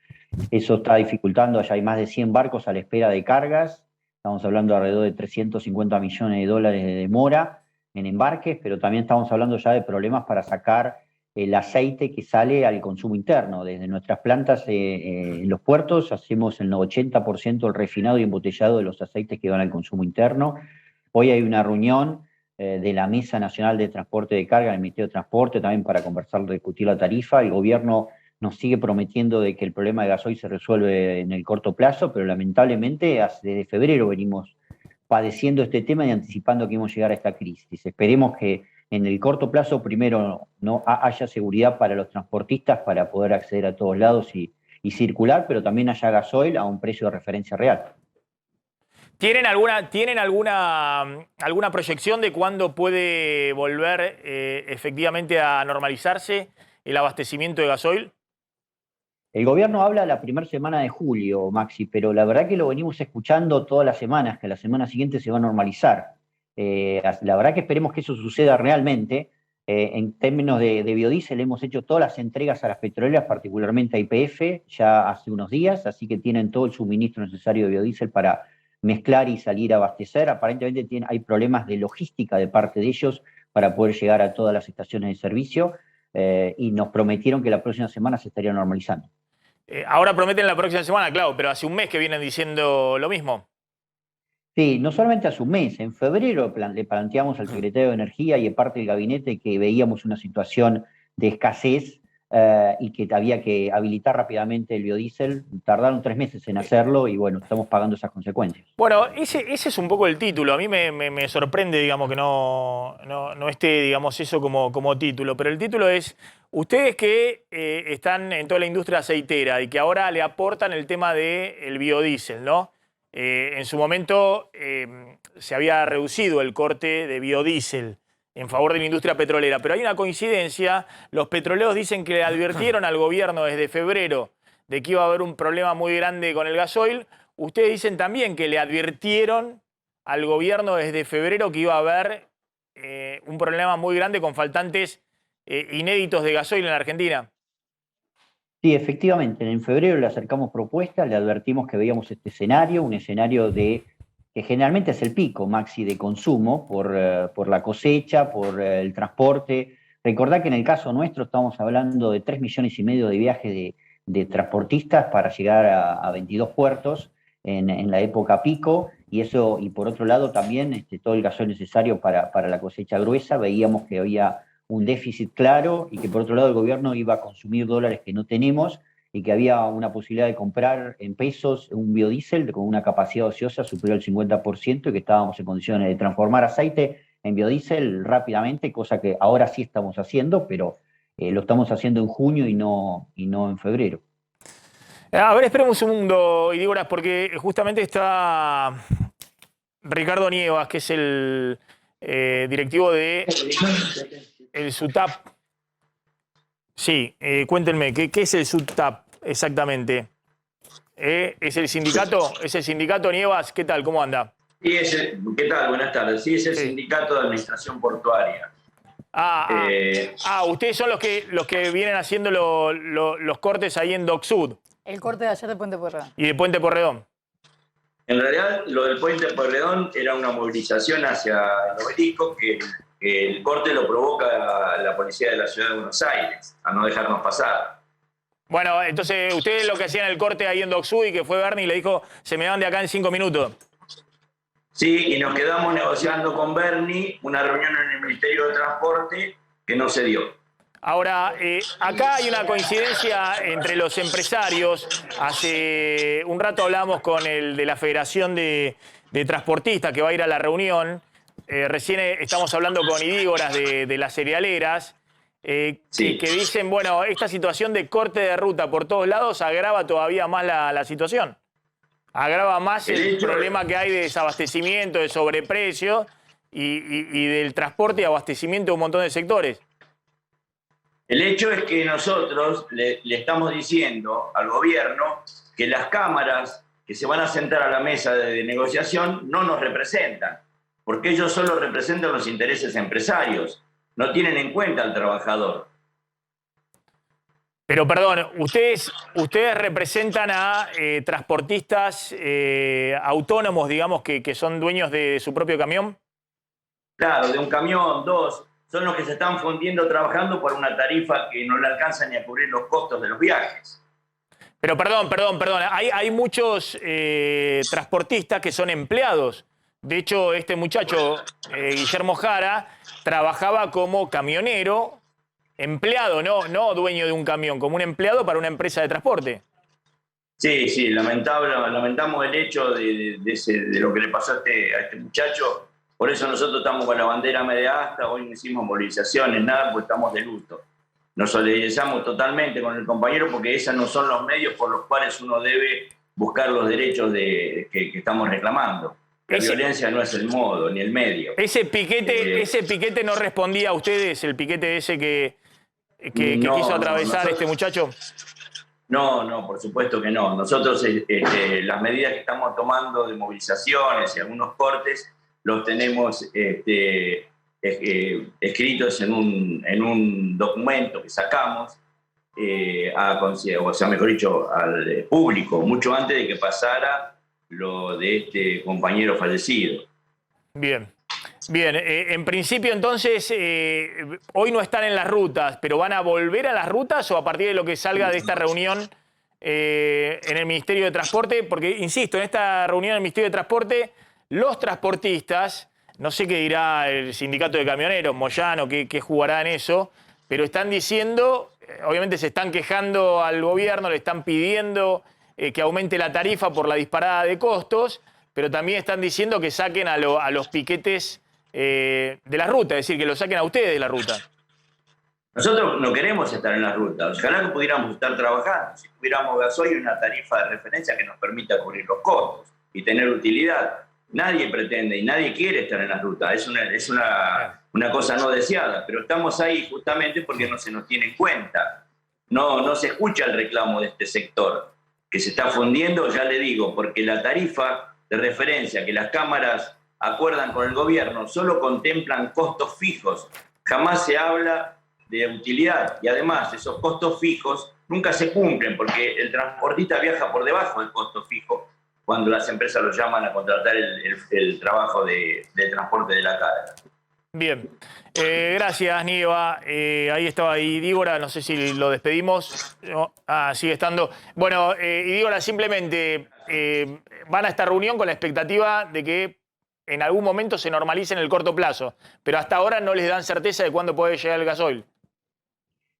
Eso está dificultando, ya hay más de 100 barcos a la espera de cargas. Estamos hablando de alrededor de 350 millones de dólares de demora en embarques, pero también estamos hablando ya de problemas para sacar el aceite que sale al consumo interno. Desde nuestras plantas en los puertos hacemos el 80% del refinado y embotellado de los aceites que van al consumo interno. Hoy hay una reunión de la Mesa Nacional de Transporte de Carga, del Ministerio de Transporte, también para conversar, discutir la tarifa. El gobierno nos sigue prometiendo de que el problema de gasoil se resuelve en el corto plazo, pero lamentablemente desde febrero venimos padeciendo este tema y anticipando que íbamos a llegar a esta crisis. Esperemos que en el corto plazo primero no haya seguridad para los transportistas para poder acceder a todos lados y circular, pero también haya gasoil a un precio de referencia real. ¿Tienen alguna proyección de cuándo puede volver efectivamente a normalizarse el abastecimiento de gasoil? El gobierno habla la primera semana de julio, Maxi, pero la verdad que lo venimos escuchando todas las semanas, que la semana siguiente se va a normalizar. La verdad que esperemos que eso suceda realmente. En términos de biodiesel hemos hecho todas las entregas a las petroleras, particularmente a YPF, ya hace unos días, así que tienen todo el suministro necesario de biodiesel para mezclar y salir a abastecer. Aparentemente hay problemas de logística de parte de ellos para poder llegar a todas las estaciones de servicio y nos prometieron que la próxima semana se estaría normalizando. Ahora prometen la próxima semana, claro, pero hace un mes que vienen diciendo lo mismo. Sí, no solamente hace un mes, en febrero le planteamos al secretario de Energía y a parte del gabinete que veíamos una situación de escasez y que había que habilitar rápidamente el biodiesel. Tardaron 3 meses en hacerlo y bueno, estamos pagando esas consecuencias. Bueno, ese es un poco el título. A mí me sorprende, digamos, que no esté, digamos, eso como título. Pero el título es, ustedes que están en toda la industria aceitera y que ahora le aportan el tema del biodiesel, ¿no? En su momento se había reducido el corte de biodiesel en favor de la industria petrolera, pero hay una coincidencia. Los petroleros dicen que le advirtieron al gobierno desde febrero de que iba a haber un problema muy grande con el gasoil. Ustedes dicen también que le advirtieron al gobierno desde febrero que iba a haber un problema muy grande con faltantes inéditos de gasoil en la Argentina. Sí, efectivamente, en febrero le acercamos propuestas, le advertimos que veíamos este escenario, un escenario que generalmente es el pico, Maxi, de consumo por la cosecha, por el transporte. Recordá que en el caso nuestro estamos hablando de 3,5 millones de viajes de transportistas para llegar a 22 puertos en la época pico, y por otro lado también todo el gasoil necesario para la cosecha gruesa. Veíamos que había un déficit claro y que por otro lado el gobierno iba a consumir dólares que no tenemos y que había una posibilidad de comprar en pesos un biodiesel con una capacidad ociosa superior al 50% y que estábamos en condiciones de transformar aceite en biodiesel rápidamente, cosa que ahora sí estamos haciendo, pero lo estamos haciendo en junio y no en febrero. A ver, esperemos un segundo, Idígoras, porque justamente está Ricardo Nievas, que es el directivo de el SUTAP. Sí, cuéntenme, ¿qué es el SUTAP exactamente? ¿Es el sindicato? ¿Es el sindicato, Nievas? ¿Qué tal? ¿Cómo anda? Sí, ¿qué tal? Buenas tardes. Sí, es el sindicato de administración portuaria. Ustedes son los que vienen haciendo los cortes ahí en Dock Sud. El corte de ayer de Puente Pueyrredón. Y de Puente Pueyrredón. En realidad, lo del Puente Pueyrredón era una movilización hacia el obelisco que el corte lo provoca la policía de la ciudad de Buenos Aires, a no dejarnos pasar. Bueno, entonces ustedes lo que hacían el corte ahí en Dock Sud y que fue Bernie y le dijo, se me van de acá en 5 minutos. Sí, y nos quedamos negociando con Bernie una reunión en el Ministerio de Transporte que no se dio. Ahora, acá hay una coincidencia entre los empresarios. Hace un rato hablamos con el de la Federación de Transportistas que va a ir a la reunión. Recién estamos hablando con Idígoras de las cerealeras, que dicen, bueno, esta situación de corte de ruta por todos lados agrava todavía más la situación. Agrava más el problema que hay de desabastecimiento, de sobreprecio y del transporte y abastecimiento de un montón de sectores. El hecho es que nosotros le estamos diciendo al gobierno que las cámaras que se van a sentar a la mesa de negociación no nos representan, porque ellos solo representan los intereses empresarios, no tienen en cuenta al trabajador. Pero perdón, ustedes representan a transportistas autónomos, digamos, que son dueños de su propio camión. Claro, de un camión, dos. son los que se están fundiendo trabajando por una tarifa que no le alcanza ni a cubrir los costos de los viajes. Pero perdón. Hay muchos transportistas que son empleados. De hecho, este muchacho, Guillermo Jara, trabajaba como camionero, empleado, no dueño de un camión, como un empleado para una empresa de transporte. Sí, lamentamos el hecho de lo que le pasó a este muchacho. Por eso nosotros estamos con la bandera media asta, hoy no hicimos movilizaciones, nada, pues estamos de luto. Nos solidarizamos totalmente con el compañero porque esos no son los medios por los cuales uno debe buscar los derechos que estamos reclamando. La violencia no es el modo, ni el medio. Ese piquete no respondía a ustedes, el piquete ese que quiso atravesar este muchacho. No, por supuesto que no. Nosotros las medidas que estamos tomando de movilizaciones y algunos cortes los tenemos escritos en un documento que sacamos, mejor dicho, al público, mucho antes de que pasara lo de este compañero fallecido. Bien. En principio, entonces, hoy no están en las rutas, pero ¿van a volver a las rutas o a partir de lo que salga de esta reunión en el Ministerio de Transporte? Porque, insisto, en esta reunión en el Ministerio de Transporte, los transportistas, no sé qué dirá el sindicato de camioneros, Moyano, qué jugará en eso, pero están diciendo, obviamente se están quejando al gobierno, le están pidiendo que aumente la tarifa por la disparada de costos, pero también están diciendo que saquen a los piquetes de la ruta, es decir, que lo saquen a ustedes de la ruta. Nosotros no queremos estar en la ruta, ojalá que pudiéramos estar trabajando, si tuviéramos gasoil y una tarifa de referencia que nos permita cubrir los costos y tener utilidad. Nadie pretende y nadie quiere estar en la ruta, es una cosa no deseada, pero estamos ahí justamente porque no se nos tiene en cuenta. No se escucha el reclamo de este sector, que se está fundiendo, ya le digo, porque la tarifa de referencia que las cámaras acuerdan con el gobierno solo contemplan costos fijos, jamás se habla de utilidad y además esos costos fijos nunca se cumplen porque el transportista viaja por debajo del costo fijo cuando las empresas lo llaman a contratar el trabajo de transporte de la carga. Bien, gracias Nieva. Ahí estaba Idígora, no sé si lo despedimos. No, sigue estando. Bueno, Idígora, simplemente van a esta reunión con la expectativa de que en algún momento se normalice en el corto plazo, pero hasta ahora no les dan certeza de cuándo puede llegar el gasoil.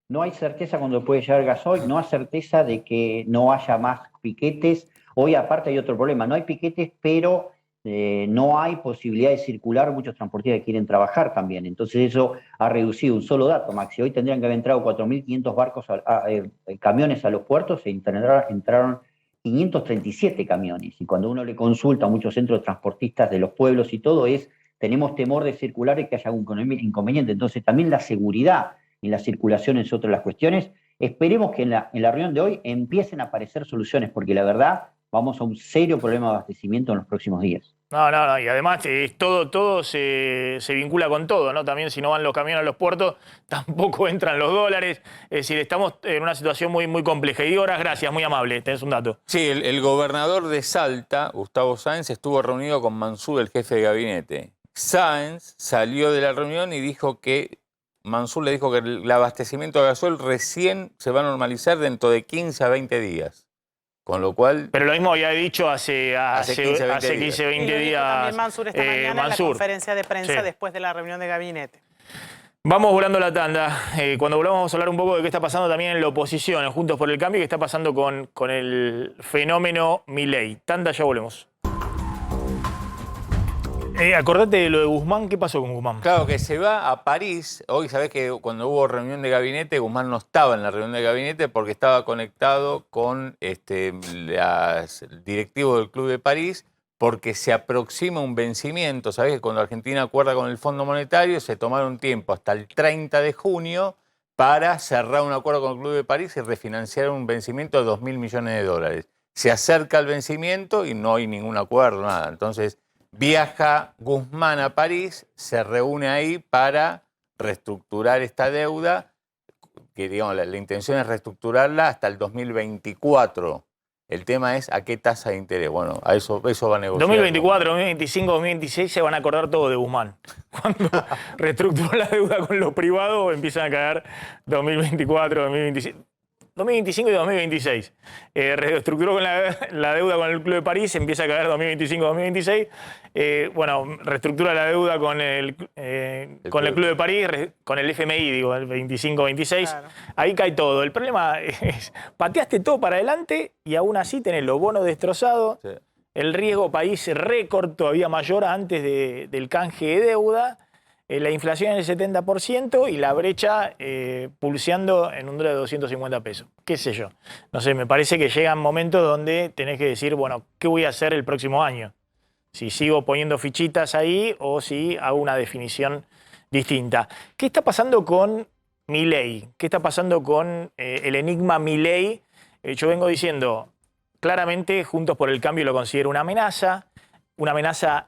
No hay certeza cuándo puede llegar el gasoil, no hay certeza de que no haya más piquetes. Hoy aparte hay otro problema, no hay piquetes, pero no hay posibilidad de circular muchos transportistas que quieren trabajar también. Entonces eso ha reducido un solo dato, Maxi. Hoy tendrían que haber entrado 4.500 barcos, camiones a los puertos, e entraron 537 camiones. Y cuando uno le consulta a muchos centros de transportistas de los pueblos y todo tenemos temor de circular y que haya algún inconveniente. Entonces también la seguridad en la circulación es otra de las cuestiones. Esperemos que en la reunión de hoy empiecen a aparecer soluciones, porque la verdad vamos a un serio problema de abastecimiento en los próximos días. No, y además todo se vincula con todo, ¿no? También si no van los camiones a los puertos, tampoco entran los dólares. Es decir, estamos en una situación muy, muy compleja. Y horas, gracias, muy amable, tenés un dato. Sí, el gobernador de Salta, Gustavo Sáenz, estuvo reunido con Mansur, el jefe de gabinete. Sáenz salió de la reunión y dijo que Mansur le dijo que el abastecimiento de gasoil recién se va a normalizar dentro de 15 a 20 días. Con lo cual... Pero lo mismo había dicho hace 15, 20 días. También Mansur esta mañana en la conferencia de prensa después de la reunión de gabinete. Vamos volando la tanda. Cuando volvamos vamos a hablar un poco de qué está pasando también en la oposición, en Juntos por el Cambio, y qué está pasando con el fenómeno Milei. Tanda, ya volvemos. Acordate de lo de Guzmán, ¿qué pasó con Guzmán? Claro, que se va a París. Hoy sabés que cuando hubo reunión de gabinete, Guzmán no estaba en la reunión de gabinete porque estaba conectado con los directivos del Club de París, porque se aproxima un vencimiento. Sabés que cuando Argentina acuerda con el Fondo Monetario se tomaron tiempo hasta el 30 de junio para cerrar un acuerdo con el Club de París y refinanciar un vencimiento de 2.000 millones de dólares. Se acerca el vencimiento y no hay ningún acuerdo, nada. Entonces viaja Guzmán a París, se reúne ahí para reestructurar esta deuda, que digamos, la intención es reestructurarla hasta el 2024. El tema es a qué tasa de interés. Bueno, a eso va a negociar. 2024, 2025, 2026 se van a acordar todo de Guzmán. Cuando reestructuró la deuda con lo privado, empiezan a caer 2024, 2025 y 2026. Reestructuró con la deuda con el Club de París, empieza a caer 2025, 2026. Bueno, reestructura la deuda con el Club de París, con el FMI, digo, el 25, 26. Claro. Ahí cae todo. El problema es, pateaste todo para adelante y aún así tenés los bonos destrozados, sí. El riesgo país récord todavía mayor antes del canje de deuda. La inflación en el 70% y la brecha pulseando en un dólar de 250 pesos. ¿Qué sé yo? No sé, me parece que llegan momentos donde tenés que decir, bueno, ¿qué voy a hacer el próximo año? Si sigo poniendo fichitas ahí o si hago una definición distinta. ¿Qué está pasando con Milei? ¿Qué está pasando con el enigma Milei? Yo vengo diciendo, claramente Juntos por el Cambio lo considero una amenaza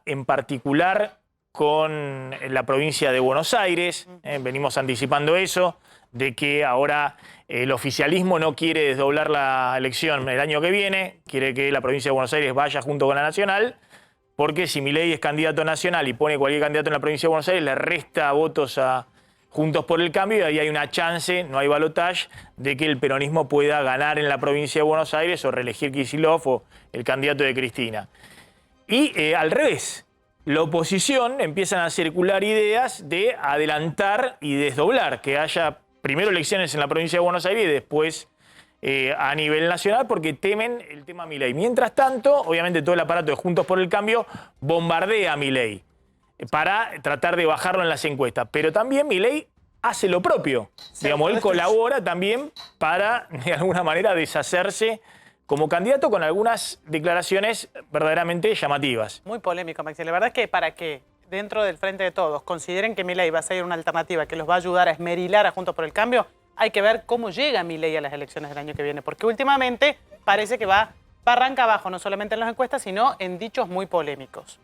en particular con la provincia de Buenos Aires, venimos anticipando eso, de que ahora el oficialismo no quiere desdoblar la elección el año que viene, quiere que la provincia de Buenos Aires vaya junto con la nacional, porque si Milei es candidato nacional y pone cualquier candidato en la provincia de Buenos Aires, le resta votos a Juntos por el Cambio y ahí hay una chance, no hay balotaje, de que el peronismo pueda ganar en la provincia de Buenos Aires o reelegir Kicillof o el candidato de Cristina. Y al revés, la oposición empiezan a circular ideas de adelantar y desdoblar, que haya primero elecciones en la provincia de Buenos Aires y después a nivel nacional, porque temen el tema Milei. Mientras tanto, obviamente todo el aparato de Juntos por el Cambio bombardea a Milei para tratar de bajarlo en las encuestas. Pero también Milei hace lo propio. Sí, digamos, él colabora también para, de alguna manera, deshacerse como candidato con algunas declaraciones verdaderamente llamativas. Muy polémico, Maxi. La verdad es que para que dentro del Frente de Todos consideren que Milei va a ser una alternativa que los va a ayudar a esmerilar a Juntos por el Cambio, hay que ver cómo llega Milei a las elecciones del año que viene, porque últimamente parece que va arranca abajo, no solamente en las encuestas, sino en dichos muy polémicos.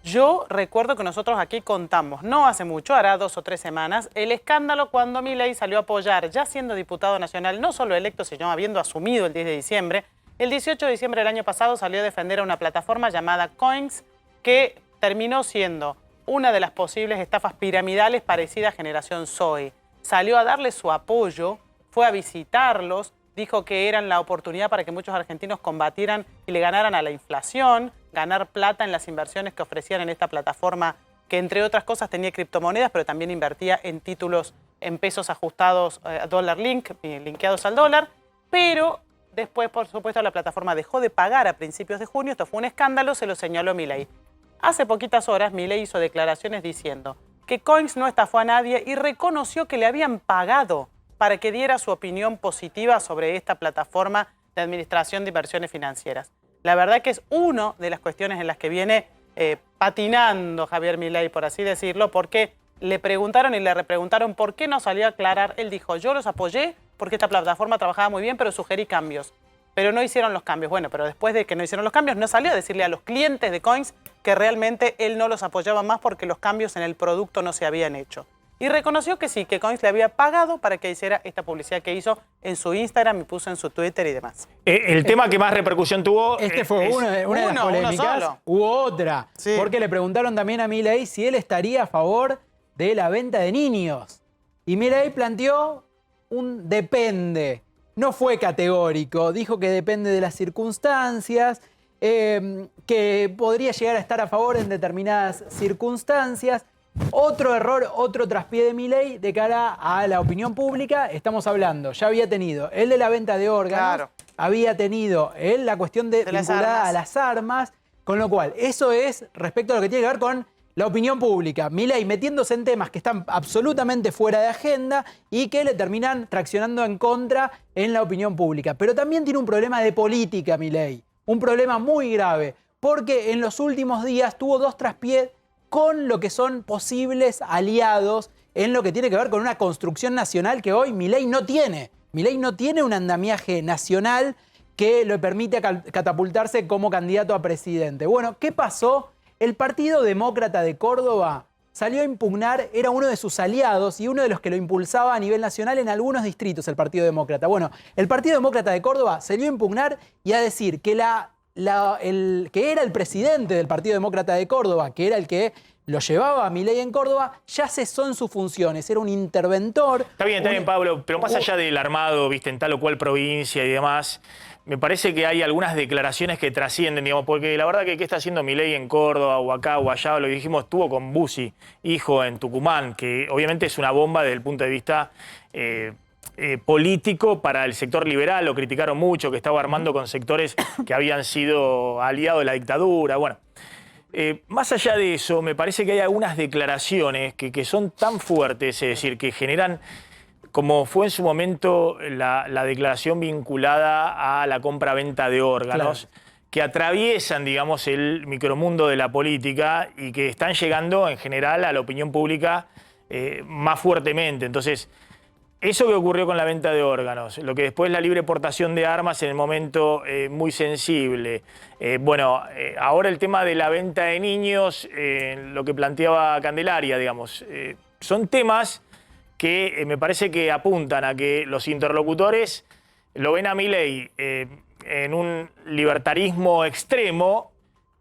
Yo recuerdo que nosotros aquí contamos, no hace mucho, hará 2 o 3 semanas, el escándalo cuando Milei salió a apoyar, ya siendo diputado nacional, no solo electo, sino habiendo asumido el 10 de diciembre, el 18 de diciembre del año pasado salió a defender a una plataforma llamada Coins, que terminó siendo una de las posibles estafas piramidales parecida a Generación Zoe. Salió a darle su apoyo, fue a visitarlos, dijo que eran la oportunidad para que muchos argentinos combatieran y le ganaran a la inflación, ganar plata en las inversiones que ofrecían en esta plataforma, que entre otras cosas tenía criptomonedas, pero también invertía en títulos en pesos ajustados a dólar link, linkeados al dólar. Pero después, por supuesto, la plataforma dejó de pagar a principios de junio. Esto fue un escándalo, se lo señaló Milei. Hace poquitas horas, Milei hizo declaraciones diciendo que Coins no estafó a nadie y reconoció que le habían pagado para que diera su opinión positiva sobre esta plataforma de administración de inversiones financieras. La verdad que es una de las cuestiones en las que viene patinando Javier Milei, por así decirlo, porque le preguntaron y le repreguntaron por qué no salió a aclarar. Él dijo, yo los apoyé porque esta plataforma trabajaba muy bien, pero sugerí cambios. Pero no hicieron los cambios. Bueno, pero después de que no hicieron los cambios, no salió a decirle a los clientes de Coins que realmente él no los apoyaba más porque los cambios en el producto no se habían hecho. Y reconoció que sí, que Coins le había pagado para que hiciera esta publicidad que hizo en su Instagram y puso en su Twitter y demás. El tema que más repercusión tuvo... Este fue una de las polémicas. Hubo otra, sí. Porque le preguntaron también a Milei si él estaría a favor de la venta de niños. Y Milei planteó un depende. No fue categórico, dijo que depende de las circunstancias, que podría llegar a estar a favor en determinadas circunstancias. Otro error, otro traspié de Milei de cara a la opinión pública. Estamos hablando, ya había tenido el de la venta de órganos, claro. Había tenido la cuestión vinculada a las armas, con lo cual eso es respecto a lo que tiene que ver con la opinión pública. Milei metiéndose en temas que están absolutamente fuera de agenda y que le terminan traccionando en contra en la opinión pública. Pero también tiene un problema de política Milei, un problema muy grave, porque en los últimos días tuvo 2 traspiés con lo que son posibles aliados en lo que tiene que ver con una construcción nacional que hoy Milei no tiene. Milei no tiene un andamiaje nacional que le permite catapultarse como candidato a presidente. Bueno, ¿qué pasó? El Partido Demócrata de Córdoba salió a impugnar, era uno de sus aliados y uno de los que lo impulsaba a nivel nacional en algunos distritos, el Partido Demócrata. Bueno, el Partido Demócrata de Córdoba salió a impugnar y a decir que que era el presidente del Partido Demócrata de Córdoba, que era el que lo llevaba a Milei en Córdoba, ya cesó en sus funciones, era un interventor. Está bien, Pablo, pero más allá del armado, viste, en tal o cual provincia y demás, me parece que hay algunas declaraciones que trascienden, digamos, porque la verdad que qué está haciendo Milei en Córdoba o acá o allá, lo dijimos, estuvo con Bussi, hijo, en Tucumán, que obviamente es una bomba desde el punto de vista político para el sector liberal, lo criticaron mucho, que estaba armando con sectores que habían sido aliados de la dictadura, bueno. Más allá de eso, me parece que hay algunas declaraciones que son tan fuertes, es decir, que generan, como fue en su momento la declaración vinculada a la compra-venta de órganos, claro, que atraviesan, digamos, el micromundo de la política y que están llegando en general a la opinión pública más fuertemente. Entonces, eso que ocurrió con la venta de órganos, lo que después la libre portación de armas en el momento muy sensible. Ahora el tema de la venta de niños, lo que planteaba Candelaria, digamos, son temas que me parece que apuntan a que los interlocutores lo ven a Milei en un libertarismo extremo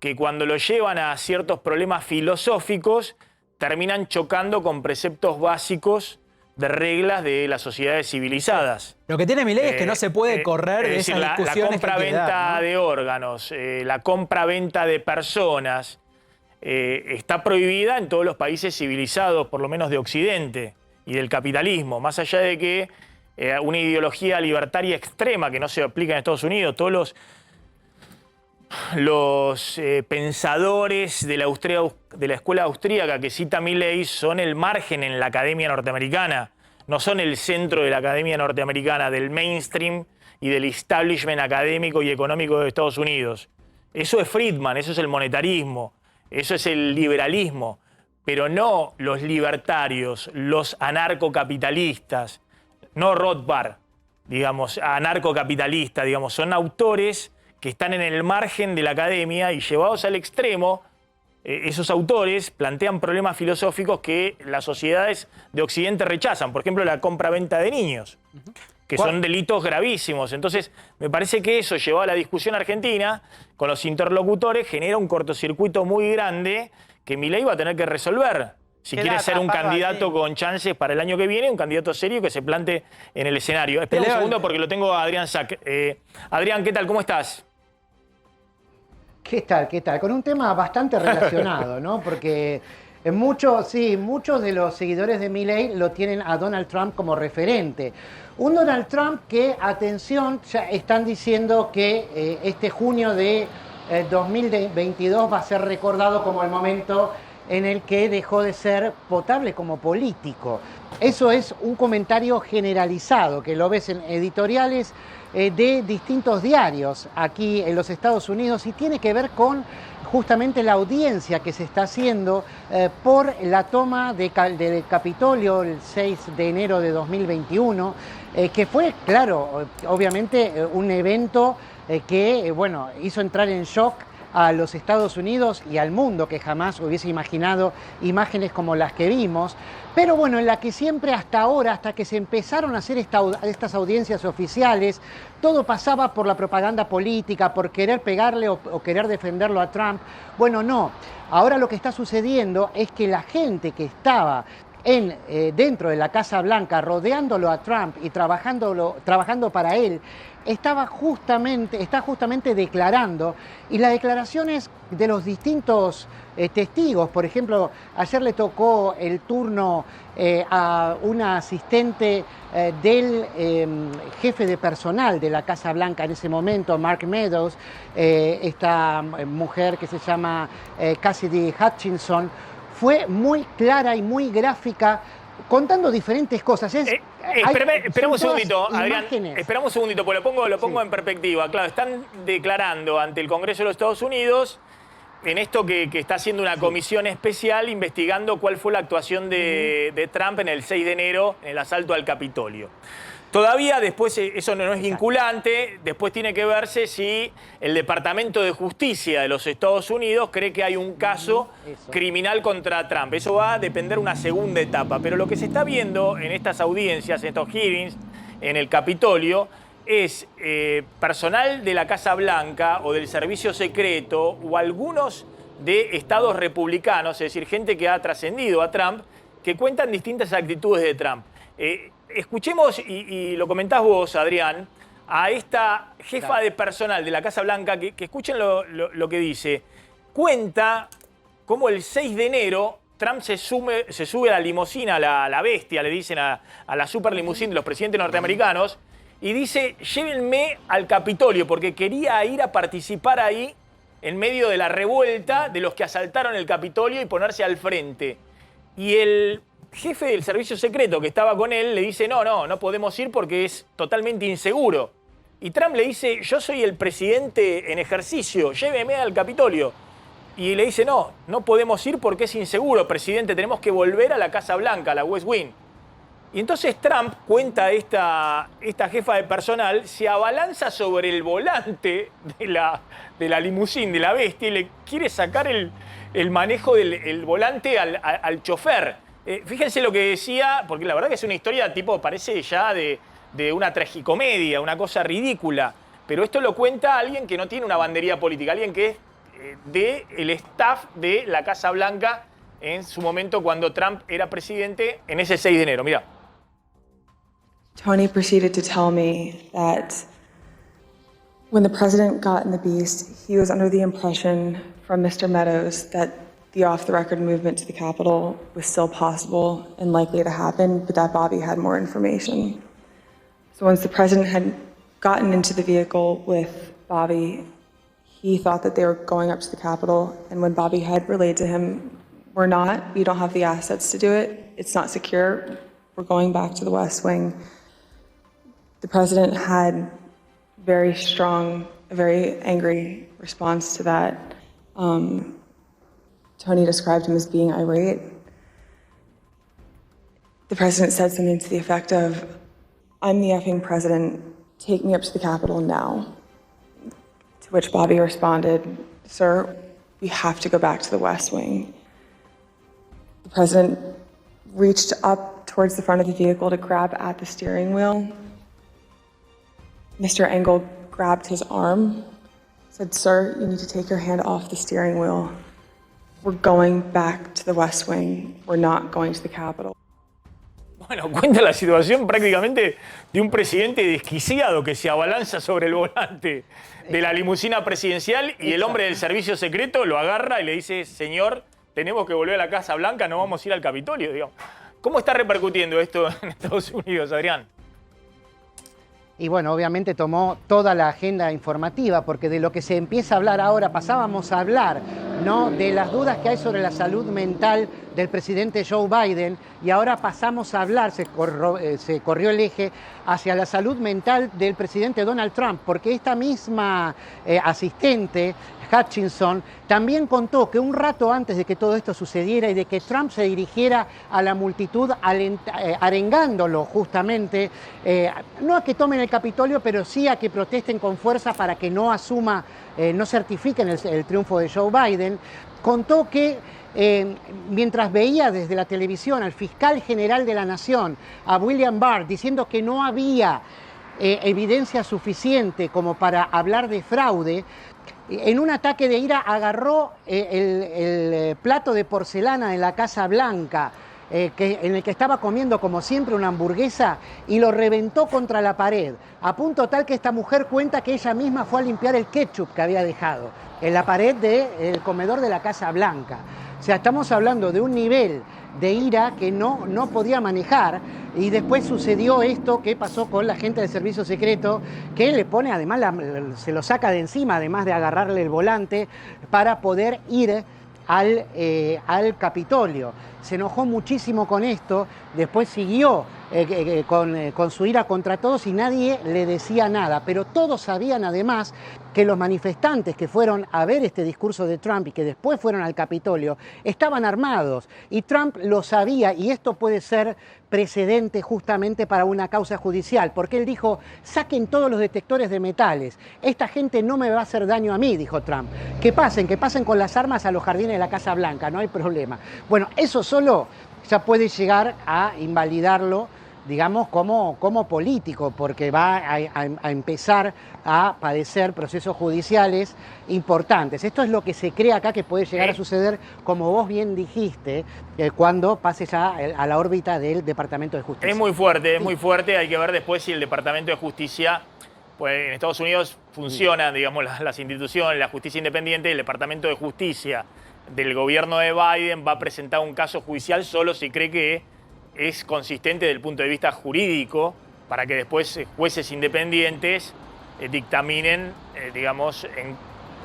que cuando lo llevan a ciertos problemas filosóficos terminan chocando con preceptos básicos de reglas de las sociedades civilizadas. Lo que tiene Milei es que no se puede correr de esas discusiones. La compra-venta de órganos, la compra-venta de personas, está prohibida en todos los países civilizados, por lo menos de Occidente y del capitalismo, más allá de que una ideología libertaria extrema que no se aplica en Estados Unidos, todos los pensadores de la escuela austríaca que cita Milei son el margen en la academia norteamericana, no son el centro de la academia norteamericana, del mainstream y del establishment académico y económico de Estados Unidos. Eso es Friedman, eso es el monetarismo, eso es el liberalismo, pero no los libertarios, los anarcocapitalistas, no Rothbard, digamos, anarcocapitalista, digamos, son autores que están en el margen de la academia y llevados al extremo, esos autores plantean problemas filosóficos que las sociedades de Occidente rechazan. Por ejemplo, la compra-venta de niños, que son delitos gravísimos. Entonces, me parece que eso, llevado a la discusión argentina, con los interlocutores, genera un cortocircuito muy grande que Milei va a tener que resolver. Si quiere ser un candidato con chances para el año que viene, un candidato serio que se plante en el escenario. Espera un segundo porque lo tengo a Adrián Sack. Adrián, ¿qué tal? ¿Cómo estás? ¿Qué tal? ¿Qué tal? Con un tema bastante relacionado, ¿no? Porque muchos de los seguidores de Milei lo tienen a Donald Trump como referente. Un Donald Trump que, atención, ya están diciendo que este junio de 2022 va a ser recordado como el momento en el que dejó de ser potable como político. Eso es un comentario generalizado, que lo ves en editoriales de distintos diarios aquí en los Estados Unidos y tiene que ver con justamente la audiencia que se está haciendo por la toma del Capitolio el 6 de enero de 2021, que fue, claro, obviamente un evento que, bueno, hizo entrar en shock a los Estados Unidos y al mundo, que jamás hubiese imaginado imágenes como las que vimos, pero bueno, en la que siempre hasta ahora, hasta que se empezaron a hacer estas audiencias oficiales, todo pasaba por la propaganda política, por querer pegarle o querer defenderlo a Trump. Bueno, no. Ahora lo que está sucediendo es que la gente que estaba dentro de la Casa Blanca, rodeándolo a Trump y trabajando para él, está justamente declarando, y las declaraciones de los distintos testigos, por ejemplo, ayer le tocó el turno a una asistente del jefe de personal de la Casa Blanca en ese momento, Mark Meadows, esta mujer que se llama Cassidy Hutchinson, fue muy clara y muy gráfica contando diferentes cosas. Esperamos un segundito, Adrián. Esperamos un segundito, porque lo pongo en perspectiva. Claro, están declarando ante el Congreso de los Estados Unidos en esto que está haciendo una comisión especial investigando cuál fue la actuación de Trump en el 6 de enero en el asalto al Capitolio. Todavía después eso no es vinculante, después tiene que verse si el Departamento de Justicia de los Estados Unidos cree que hay un caso criminal contra Trump. Eso va a depender de una segunda etapa, pero lo que se está viendo en estas audiencias, en estos hearings, en el Capitolio, es personal de la Casa Blanca o del Servicio Secreto o algunos de estados republicanos, es decir, gente que ha trascendido a Trump, que cuentan distintas actitudes de Trump. Escuchemos, y lo comentás vos, Adrián, a esta jefa de personal de la Casa Blanca, que escuchen lo que dice. Cuenta cómo el 6 de enero Trump se sube a la limusina, a la bestia, le dicen a la super limusina de los presidentes norteamericanos, y dice, llévenme al Capitolio, porque quería ir a participar ahí en medio de la revuelta de los que asaltaron el Capitolio y ponerse al frente. Y el jefe del servicio secreto que estaba con él le dice, no podemos ir porque es totalmente inseguro. Y Trump le dice, yo soy el presidente en ejercicio, lléveme al Capitolio. Y le dice, no podemos ir porque es inseguro, presidente, tenemos que volver a la Casa Blanca, a la West Wing. Y entonces Trump, cuenta esta jefa de personal, se abalanza sobre el volante de la limusina, de la bestia, y le quiere sacar el manejo del volante al chofer. Fíjense lo que decía, porque la verdad que es una historia tipo, parece ya de una tragicomedia, una cosa ridícula. Pero esto lo cuenta alguien que no tiene una bandería política, alguien que es del staff de la Casa Blanca en su momento cuando Trump era presidente en ese 6 de enero. Mirá. Tony proceeded to tell me that when the president got in the Beast, he was under the impression from Mr. Meadows that the off-the-record movement to the Capitol was still possible and likely to happen, but that Bobby had more information. So once the president had gotten into the vehicle with Bobby, he thought that they were going up to the Capitol, and when Bobby had relayed to him, we're not, we don't have the assets to do it, it's not secure, we're going back to the West Wing. The president had very strong, a very angry response to that. Tony described him as being irate. The president said something to the effect of, I'm the effing president, take me up to the Capitol now. To which Bobby responded, sir, we have to go back to the West Wing. The president reached up towards the front of the vehicle to grab at the steering wheel. Mr. Engel grabbed his arm, said, sir, you need to take your hand off the steering wheel. We're going back to the West Wing. We're not going to the Capitol. Bueno, cuenta la situación prácticamente de un presidente desquiciado que se abalanza sobre el volante de la limusina presidencial y el hombre del servicio secreto lo agarra y le dice, señor, tenemos que volver a la Casa Blanca, no vamos a ir al Capitolio. Digamos. ¿Cómo está repercutiendo esto en Estados Unidos, Adrián? Y bueno, obviamente tomó toda la agenda informativa, porque de lo que se empieza a hablar ahora, pasábamos a hablar, ¿no?, de las dudas que hay sobre la salud mental del presidente Joe Biden, y ahora pasamos a hablar, se corrió el eje hacia la salud mental del presidente Donald Trump, porque esta misma asistente, Hutchinson, también contó que un rato antes de que todo esto sucediera y de que Trump se dirigiera a la multitud arengándolo justamente, no a que tomen el Capitolio, pero sí a que protesten con fuerza para que no no certifiquen el triunfo de Joe Biden, contó que mientras veía desde la televisión al fiscal general de la Nación, a William Barr, diciendo que no había evidencia suficiente como para hablar de fraude, en un ataque de ira agarró el plato de porcelana de la Casa Blanca, en el que estaba comiendo como siempre una hamburguesa, y lo reventó contra la pared, a punto tal que esta mujer cuenta que ella misma fue a limpiar el ketchup que había dejado en la pared del comedor de la Casa Blanca. O sea, estamos hablando de un nivel de ira que no podía manejar, y después sucedió esto que pasó con la gente del servicio secreto, que le pone, además, se lo saca de encima, además de agarrarle el volante, para poder ir al Capitolio. Se enojó muchísimo con esto, después siguió con su ira contra todos y nadie le decía nada. Pero todos sabían además que los manifestantes que fueron a ver este discurso de Trump y que después fueron al Capitolio estaban armados. Y Trump lo sabía, y esto puede ser precedente justamente para una causa judicial, porque él dijo, saquen todos los detectores de metales, esta gente no me va a hacer daño a mí, dijo Trump, que pasen con las armas a los jardines de la Casa Blanca, no hay problema. Bueno, eso solo ya puede llegar a invalidarlo, digamos, como político, porque va a empezar a padecer procesos judiciales importantes. Esto es lo que se cree acá que puede llegar a suceder, como vos bien dijiste, cuando pase ya a la órbita del Departamento de Justicia. Es muy fuerte, es muy fuerte. Hay que ver después si el Departamento de Justicia, pues en Estados Unidos funcionan, digamos, las instituciones, la justicia independiente, y el Departamento de Justicia del gobierno de Biden va a presentar un caso judicial solo si cree que es consistente desde el punto de vista jurídico, para que después jueces independientes dictaminen, digamos, en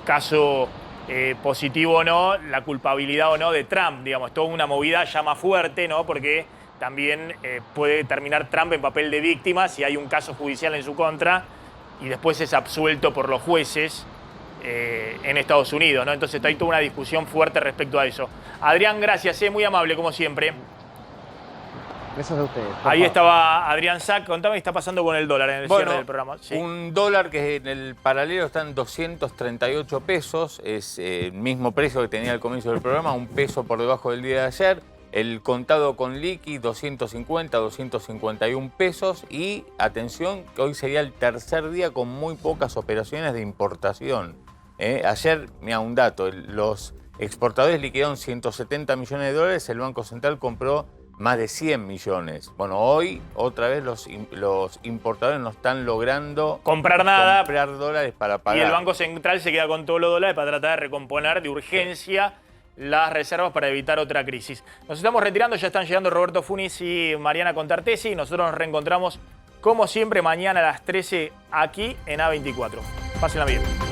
caso positivo o no, la culpabilidad o no de Trump. Digamos, toda una movida ya más fuerte, ¿no? Porque también puede terminar Trump en papel de víctima si hay un caso judicial en su contra y después es absuelto por los jueces en Estados Unidos, ¿no? Entonces hay toda una discusión fuerte respecto a eso. Adrián, gracias, muy amable como siempre. Gracias a ustedes. Ahí estaba Adrián Sack. Contame qué está pasando con el dólar en el cierre del programa. Sí. Un dólar que en el paralelo está en 238 pesos, es el mismo precio que tenía al comienzo del programa, un peso por debajo del día de ayer. El contado con liqui, 250, 251 pesos. Y atención, que hoy sería el tercer día con muy pocas operaciones de importación. Ayer, mira un dato, los exportadores liquidaron 170 millones de dólares, el Banco Central compró más de 100 millones. Bueno, hoy otra vez los importadores no están logrando comprar dólares para pagar. Y el Banco Central se queda con todos los dólares para tratar de recomponer de urgencia las reservas para evitar otra crisis. Nos estamos retirando, ya están llegando Roberto Funis y Mariana Contartesi. Nosotros nos reencontramos como siempre mañana a las 13 aquí en A24. Pásenla bien.